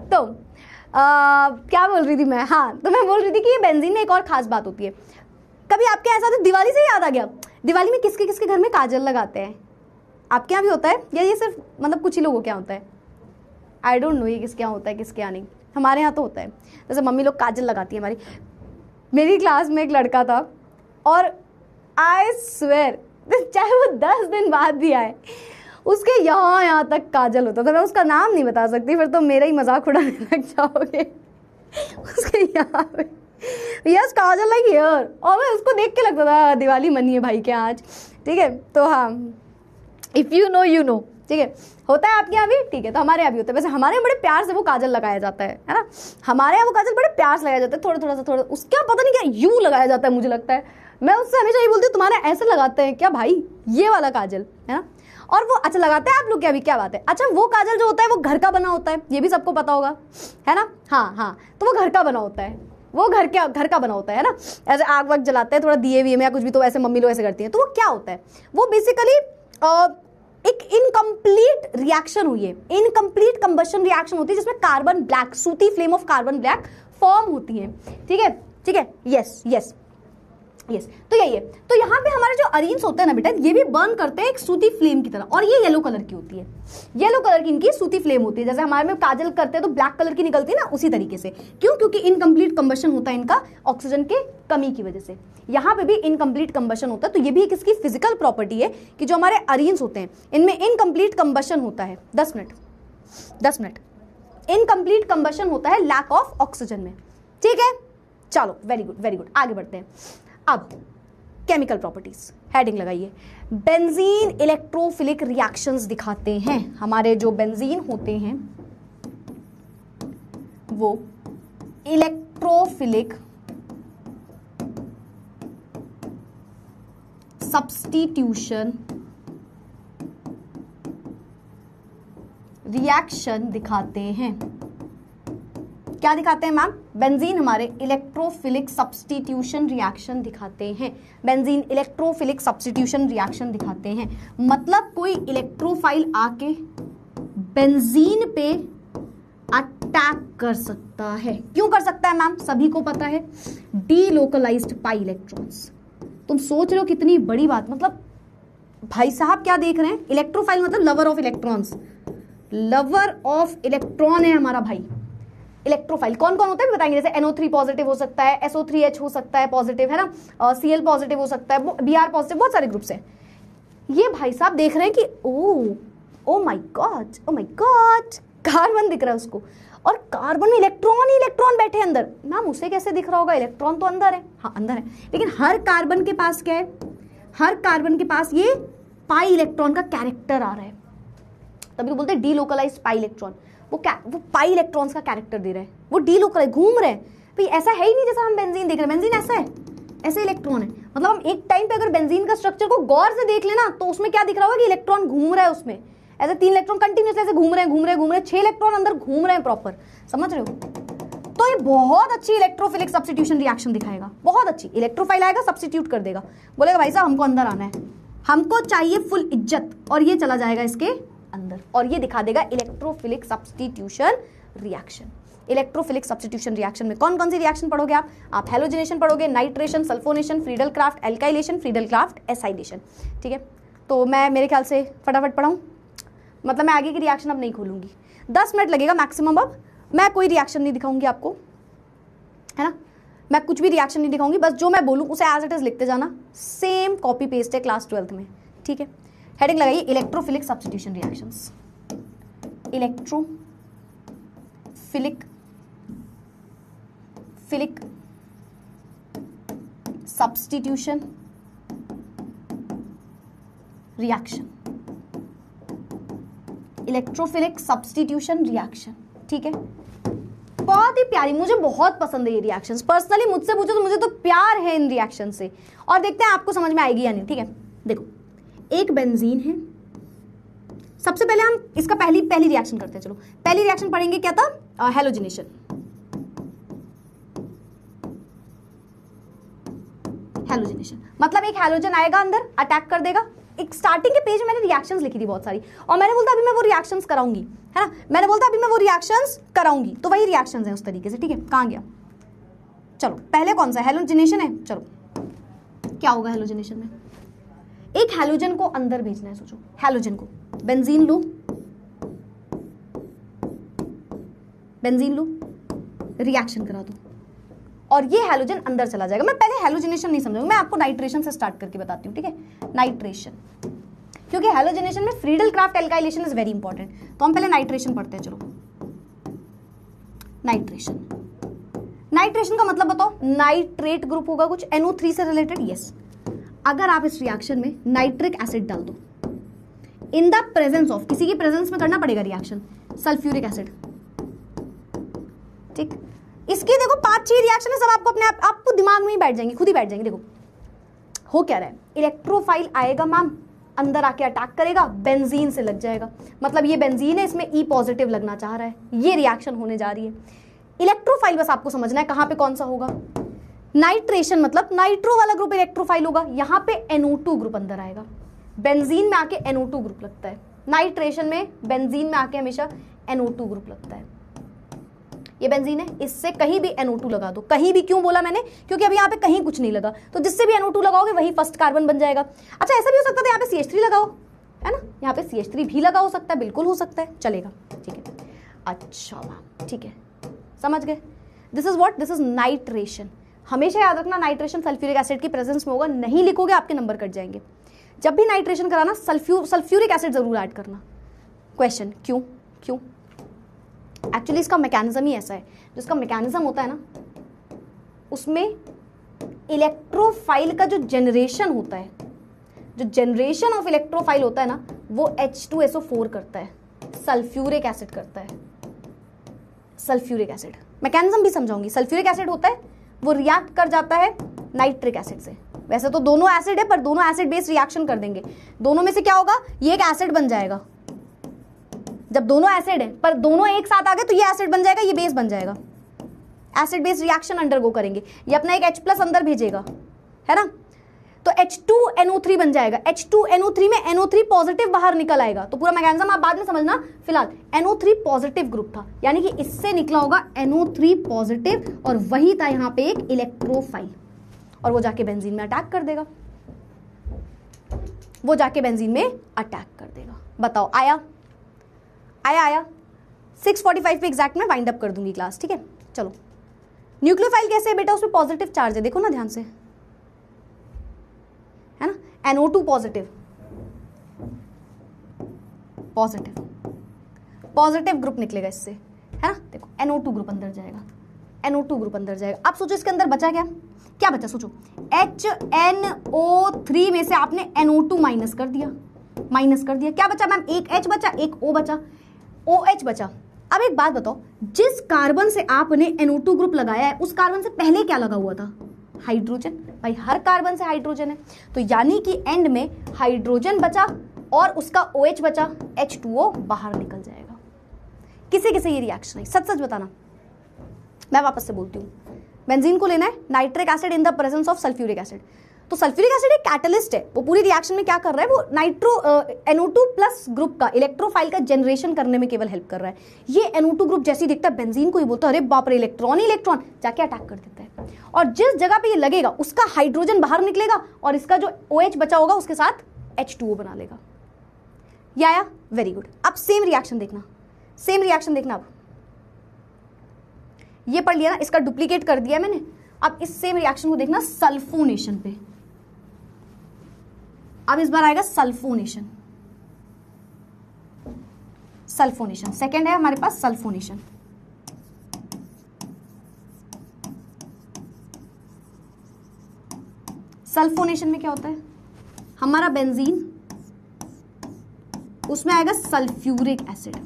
तो क्या बोल रही थी मैं? हाँ, तो मैं बोल रही थी कि ये बेंजीन में एक और खास बात होती है। कभी आपके ऐसा होता है, दिवाली से याद आ गया, दिवाली में किसके किसके घर में काजल लगाते हैं? आपके यहाँ भी होता है या ये सिर्फ मतलब कुछ ही लोगों के यहाँ होता है? आई डोंट नो ये किसके यहाँ होता है किसके यहाँ नहीं, हमारे यहाँ तो होता है। जैसे मम्मी लोग काजल लगाती है हमारी। मेरी क्लास में एक लड़का था और आई स्वेर चाहे वो 10 दिन बाद भी आए, उसके यहाँ तक काजल होता था। मैं उसका नाम नहीं बता सकती, फिर तो मेरा ही मजाक उड़ाने लग जाओगे। उसके यहाँ पे यस काजल लाइक हियर, और मैं उसको देख के लगता था दिवाली मनी है भाई के आज, ठीक है। तो हाँ, if you know you know, ठीक है। होता है आपके यहाँ भी, ठीक है, तो हमारे यहाँ भी होता है। वैसे हमारे यहाँ बड़े प्यार से वो काजल लगाया जाता है ना। हमारे यहाँ वो काजल बड़े प्यार से लगाया जाता है, थोड़ा सा उसका पता नहीं क्या यूं लगाया जाता है, मुझे लगता है। मैं उससे हमेशा ये बोलती हूँ, तुम्हारे ऐसे लगाते हैं क्या भाई, ये वाला काजल, है ना। और वो अच्छा लगाते हैं आप लोग क्या भी, क्या बात है। अच्छा, वो काजल जो होता है वो घर का बना होता है, ये भी सबको पता होगा, है ना। हाँ, तो वो घर का बना होता है, वो घर का बना होता है ना। ऐसे आग वग जलाते हैं थोड़ा दिए विए में या कुछ भी, तो ऐसे मम्मी लोग ऐसे करती हैं। तो वो क्या होता है, वो बेसिकली एक इनकम्प्लीट रिएक्शन हुई है, इनकम्प्लीट कंबशन रिएक्शन होती है, जिसमें कार्बन ब्लैक, सूती flame of carbon black form होती है, ठीक है। यस तो यही है। तो यहाँ पे हमारे जो अरीन्स होते हैं ना बेटा, ये भी बर्न करते हैं एक सूती फ्लेम की तरह, और ये येलो कलर की होती है, येलो कलर की इनकी सूती फ्लेम होती है। जैसे हमारे में काजल करते हैं तो ब्लैक कलर की निकलती है ना, उसी तरीके से। क्यों? क्योंकि इनकम्प्लीट कंबशन होता है इनका ऑक्सीजन के कमी की वजह से। यहाँ पे भी इनकम्प्लीट कंबशन होता है, तो ये भी एक इसकी फिजिकल प्रॉपर्टी है कि जो हमारे अरीन्स होते हैं इनमें इनकम्प्लीट कंबशन होता है। 10 मिनट इनकम्प्लीट कंबशन होता है लैक ऑफ ऑक्सीजन में, ठीक है। चलो, वेरी गुड, आगे बढ़ते हैं। अब केमिकल प्रॉपर्टीज हेडिंग लगाइए। बेंजीन इलेक्ट्रोफिलिक रिएक्शंस दिखाते हैं। हमारे जो बेंजीन होते हैं वो इलेक्ट्रोफिलिक सब्स्टिट्यूशन रिएक्शन दिखाते हैं। क्या दिखाते हैं मैम? बेंजीन हमारे इलेक्ट्रोफिलिक सब्स्टिट्यूशन रिएक्शन दिखाते हैं। बेंजीन इलेक्ट्रोफिलिक सब्स्टिट्यूशन रिएक्शन दिखाते हैं, मतलब कोई इलेक्ट्रोफाइल आके बेंजीन पे अटैक कर सकता है। क्यों कर सकता है मैम? सभी को पता है, डीलोकलाइज्ड पाई इलेक्ट्रॉन्स। तुम सोच रहे हो कितनी बड़ी बात, मतलब भाई साहब क्या देख रहे हैं, इलेक्ट्रोफाइल मतलब lover of electrons. Lover of electron है हमारा भाई। इलेक्ट्रोफाइल कौन कौन होता है बताएंगे, जैसे NO3 पॉजिटिव हो सकता है, SO3H हो सकता है पॉजिटिव, है ना, Cl पॉजिटिव हो सकता है, Br पॉजिटिव, बहुत सारे ग्रुप्स हैं। ये भाई साहब देख रहे हैं कि ओ माय गॉड कार्बन दिख रहा है उसको, और कार्बन में इलेक्ट्रॉन ही इलेक्ट्रॉन बैठे अंदर। मैम उसे कैसे दिख रहा होगा, इलेक्ट्रॉन तो अंदर है, हाँ अंदर है, लेकिन हर कार्बन के पास क्या है, हर कार्बन के पास ये पाई इलेक्ट्रॉन का कैरेक्टर आ रहा है, तभी बोलते हैं डीलोकलाइज्ड पाई इलेक्ट्रॉन। वो पाई इलेक्ट्रॉन्स का कैरेक्टर दे रहे हैं, वो डीलोकलाइज घूम रहे हैं भाई, ऐसा है ही नहीं जैसा हम बेंजीन देख रहे हैं। बेंजीन ऐसा है, ऐसे इलेक्ट्रॉन है, मतलब हम एक टाइम पे अगर बेंजीन का स्ट्रक्चर को गौर से देख लेना तो उसमें क्या दिख रहा होगा कि इलेक्ट्रॉन घूम रहा है उसमें, ऐसे 3 इलेक्ट्रॉन कंटिन्यूस ऐसे घूम रहे हैं, 6 इलेक्ट्रॉन अंदर घूम रहे हैं प्रॉपर, समझ रहे हो। तो ये बहुत अच्छी इलेक्ट्रोफिलिक सब्स्टिट्यूशन रिएक्शन दिखाएगा, बहुत अच्छी। इलेक्ट्रोफाइल आएगा, सब्स्टिट्यूट कर देगा, बोलेगा भाई साहब हमको अंदर आना है, हमको चाहिए फुल इज्जत, और ये चला जाएगा इसके अंदर, और ये दिखा देगा electrophilic substitution reaction. Electrophilic substitution reaction में कौन कौन सी रिएक्शन पढ़ोगे आप हेलोजिनेशन पढ़ोगे, nitration, sulphonation, Friedel craft alkylation, Friedel Crafts acylation, ठीक है। तो मैं मेरे ख्याल से फटाफट पढ़ाऊँ, मतलब मैं आगे की रिएक्शन अब नहीं खोलूंगी, 10 मिनट लगेगा मैक्सिमम। अब मैं कोई रिएक्शन नहीं दिखाऊंगी आपको, है ना, मैं कुछ भी रिएक्शन नहीं दिखाऊंगी, बस जो मैं बोलूँ उसे एज इट इज लिखते जाना, सेम कॉपी पेस्ट है क्लास 12th में, ठीक है। हेडिंग लगाइए electrophilic substitution reactions, electrophilic substitution reaction, electrophilic substitution reaction, ठीक है। बहुत ही प्यारी, मुझे बहुत पसंद है ये रिएक्शंस, पर्सनली मुझसे पूछो तो मुझे तो प्यार है इन रिएक्शन से, और देखते हैं आपको समझ में आएगी या नहीं, ठीक है। देखो एक बेंजीन है, सबसे पहले हम इसका पहली रिएक्शन करते हैं, चलो पहली रिएक्शन पढ़ेंगे, क्या था, हेलोजिनेशन। हेलोजिनेशन मतलब एक हेलोजन आएगा अंदर, अटैक कर देगा। एक स्टार्टिंग के पेज में मैंने रिएक्शंस लिखी थी बहुत सारी, और मैंने बोलता अभी मैं वो रिएक्शंस कराऊंगी, है ना, मैंने बोलता अभी मैं वो रिएक्शंस कराऊंगी, तो वही रिएक्शंस हैं उस तरीके से, ठीक है। कहाँ गया, चलो पहले कौन सा हेलोजिनेशन है, चलो क्या होगा हेलोजिनेशन में, एक हेलोजन को अंदर भेजना है, सोचो हेलोजन को, बेंजीन लो, रिएक्शन करा दो, और ये हेलोजन अंदर चला जाएगा। मैं पहले हेलोजिनेशन नहीं समझाऊंगी, मैं आपको नाइट्रेशन से स्टार्ट करके बताती हूँ, ठीक है। नाइट्रेशन, क्योंकि हेलोजिनेशन में Friedel craft alkylation is very important, तो हम पहले नाइट्रेशन पढ़ते हैं, चलो नाइट्रेशन का मतलब बताओ, नाइट्रेट ग्रुप होगा कुछ NO3 से रिलेटेड, यस। अगर आप इस रिएक्शन में नाइट्रिक एसिड डाल दो, इन द प्रेजेंस ऑफ, किसी की प्रेजेंस में करना पड़ेगा रिएक्शन, सल्फ्यूरिक एसिड, ठीक। इसकी देखो 5-6 रिएक्शन है, सब आपको अपने आपको दिमाग में ही बैठ जाएंगे, खुद ही बैठ जाएंगे। देखो हो क्या रहा है, इलेक्ट्रोफाइल आएगा मैम, अंदर आके अटैक करेगा, बेंजीन से लग जाएगा, मतलब ये बेंजीन है, इसमें E पॉजिटिव लगना चाह रहा है, ये रिएक्शन होने जा रही है। इलेक्ट्रोफाइल बस आपको समझना है कहां पे कौन सा होगा, नाइट्रेशन मतलब नाइट्रो वाला ग्रुप इलेक्ट्रोफाइल होगा, यहां पे NO2 ग्रुप अंदर आएगा, बेंजीन में आके NO2 ग्रुप लगता है, नाइट्रेशन में बेंजीन में आके हमेशा NO2 ग्रुप लगता है। ये बेंजीन है, इससे कहीं भी NO2 लगा दो, कहीं भी, क्यों बोला मैंने, क्योंकि अभी यहाँ पे कहीं कुछ नहीं लगा, तो जिससे भी NO2 लगाओगे वही फर्स्ट कार्बन बन जाएगा। अच्छा ऐसा भी हो सकता है यहाँ पे CH3 लगाओ, है ना, यहाँ पे CH3 भी लगा हो सकता है, बिल्कुल हो सकता है, चलेगा, ठीक है। अच्छा ठीक है, समझ गए, this is what, this is nitration. हमेशा याद रखना नाइट्रेशन सल्फ्यूरिक एसिड की प्रेजेंस में होगा, नहीं लिखोगे आपके नंबर कट जाएंगे। जब भी नाइट्रेशन कराना सल्फ्यूरिक एसिड जरूर ऐड करना। क्वेश्चन, क्यों? एक्चुअली इसका मैकेनिज्म ही ऐसा है, जिसका मैकेनिज्म होता है ना, उसमें इलेक्ट्रोफाइल का जो जनरेशन होता है, जो जनरेशन ऑफ इलेक्ट्रोफाइल होता है ना, वो H2SO4 करता है, सल्फ्यूरिक एसिड करता है। सल्फ्यूरिक एसिड मैकेनिज्म भी समझाऊंगी। सल्फ्यूरिक एसिड होता है वो रिएक्ट कर जाता है नाइट्रिक एसिड से। वैसे तो दोनों एसिड है, पर दोनों एसिड बेस रिएक्शन कर देंगे। दोनों में से क्या होगा, ये एक एसिड बन जाएगा। जब दोनों एसिड है पर दोनों एक साथ आ गए तो ये एसिड बन जाएगा, ये बेस बन जाएगा। एसिड बेस रिएक्शन अंडरगो करेंगे, ये अपना एक H+ अंदर भेजेगा, है ना, तो H2NO3 बन जाएगा। H2NO3 में NO3 पॉजिटिव बाहर निकल आएगा। तो पूरा मैकेनिज्म आप बाद में समझना, फिलहाल NO3 पॉजिटिव ग्रुप था, यानी कि इससे निकला होगा NO3 पॉजिटिव, और वही था यहाँ पे एक इलेक्ट्रोफाइल, और वो जाके बेंजीन में अटैक कर देगा। बताओ आया? आया 6:45 पे एग्जैक्ट में वाइंड अप कर दूंगी क्लास, ठीक है। चलो, न्यूक्लियोफाइल कैसे है बेटा, उसमें पॉजिटिव चार्ज है, देखो ना ध्यान से, है ना, NO2 पॉजिटिव, पॉजिटिव ग्रुप निकलेगा इससे, है ना, देखो NO2 ग्रुप अंदर जाएगा, NO2 ग्रुप अंदर जाएगा। अब सोचो इसके अंदर बचा क्या, क्या बचा, सोचो HNO3 में से आपने NO2 माइनस कर दिया, क्या बचा मैम, एक H बचा, एक O बचा, OH बचा। अब एक बात बताओ, जिस कार्बन से आपने NO2 ग्रुप लगाया है उस कार्बन से पहले क्या लगा हुआ था, हाइड्रोजन, भाई हर कार्बन से हाइड्रोजन है, तो यानी कि एंड में हाइड्रोजन बचा और उसका OH बचा, H2O बाहर निकल जाएगा। किसे किसे ये रिएक्शन है, सच सच बताना, मैं वापस से बोलती हूँ। बेंजीन को लेना है nitric acid in the presence of sulphuric acid, तो सल्फ्यूरिक एसिड एक कैटलिस्ट है, वो पूरी रिएक्शन में क्या कर रहा है, वो NO2 प्लस ग्रुप का इलेक्ट्रोफाइल का जनरेशन करने में केवल हेल्प कर रहा है। ये NO2 ग्रुप जैसे ही दिखता है बेंजीन को ही बोलता है अरे बाप रे, इलेक्ट्रॉन ही इलेक्ट्रॉन, जाके अटैक कर देता है, और जिस जगह पे ये लगेगा उसका हाइड्रोजन बाहर निकलेगा और इसका जो OH बचा होगा उसके साथ H2O बना लेगा। ये आया, वेरी गुड। अब सेम रिएक्शन देखना, अब ये पढ़ लिया ना, इसका डुप्लीकेट कर दिया मैंने। अब इस सेम रिएक्शन को देखना सल्फोनेशन पे, अब इस बार आएगा सल्फोनेशन, सेकंड है हमारे पास सल्फोनेशन। सल्फोनेशन में क्या होता है, हमारा बेंजीन, उसमें आएगा सल्फ्यूरिक एसिड,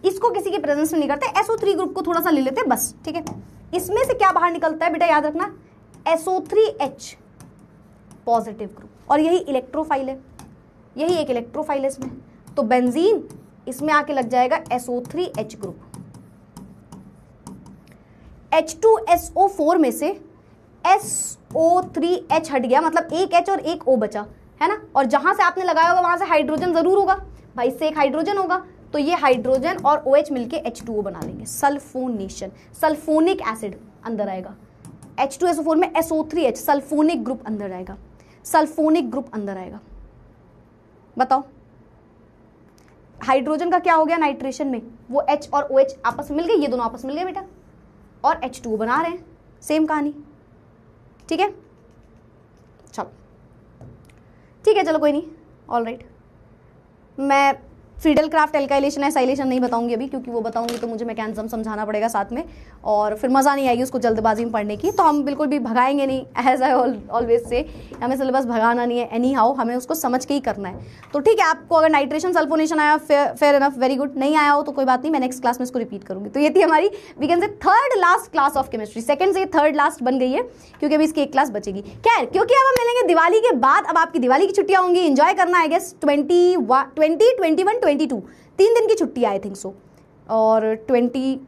इसको किसी के प्रेजेंस में नहीं करते, SO3 ग्रुप को थोड़ा सा ले लेते हैं बस, ठीक है। इसमें से क्या बाहर निकलता है बेटा, याद रखना, SO3H पॉजिटिव ग्रुप, और यही इलेक्ट्रोफाइल है, यही एक इलेक्ट्रोफाइल है इसमें, तो बेंजीन इसमें आके लग जाएगा SO3H ग्रुप। H2SO4 में से SO3H हट गया, मतलब एक H और एक O बचा, है ना, और जहां से आपने लगाया होगा वहां से हाइड्रोजन जरूर होगा, भाई इससे एक हाइड्रोजन होगा, तो ये हाइड्रोजन और OH मिलके H2O बना लेंगे, सल्फोनेशन, सल्फोनिक एसिड अंदर आएगा, H2SO4 में SO3H सल्फोनिक ग्रुप अंदर आएगा, बताओ हाइड्रोजन का क्या हो गया नाइट्रेशन में, वो H और OH आपस में मिल गए, ये दोनों आपस में मिल गए बेटा, और H2O बना रहे हैं, सेम कहानी, ठीक है। चलो ठीक है, चलो कोई नहीं, ऑल राइट। मैं फ्रीडल क्राफ्ट एल्काइलेशन एसाइलेशन नहीं बताऊंगी अभी, क्योंकि वो बताऊंगी तो मुझे मैकेनिज्म समझाना पड़ेगा साथ में, और फिर मज़ा नहीं आएगी उसको जल्दबाजी में पढ़ने की, तो हम बिल्कुल भी भगाएंगे नहीं, एज आई ऑलवेज से, हमें सिलेबस भगाना नहीं है, एनी हाउ हमें उसको समझ के ही करना है। तो ठीक है, आपको अगर नाइट्रेशन सल्फोनेशन आया फेयर इनफ, वेरी गुड, नहीं आया हो तो कोई बात नहीं, मैं नेक्स्ट क्लास में इसको रिपीट करूंगी। तो ये थी हमारी we can say third last class of chemistry, second से थर्ड लास्ट बन गई है, क्योंकि अभी इसकी एक क्लास बचेगी। खैर, क्योंकि अब हम मिलेंगे दिवाली के बाद, अब आपकी दिवाली की छुट्टियां होंगी, एंजॉय करना आई गेस, 20, 21, 22 3 दिन की छुट्टी आई थिंक सो, और 20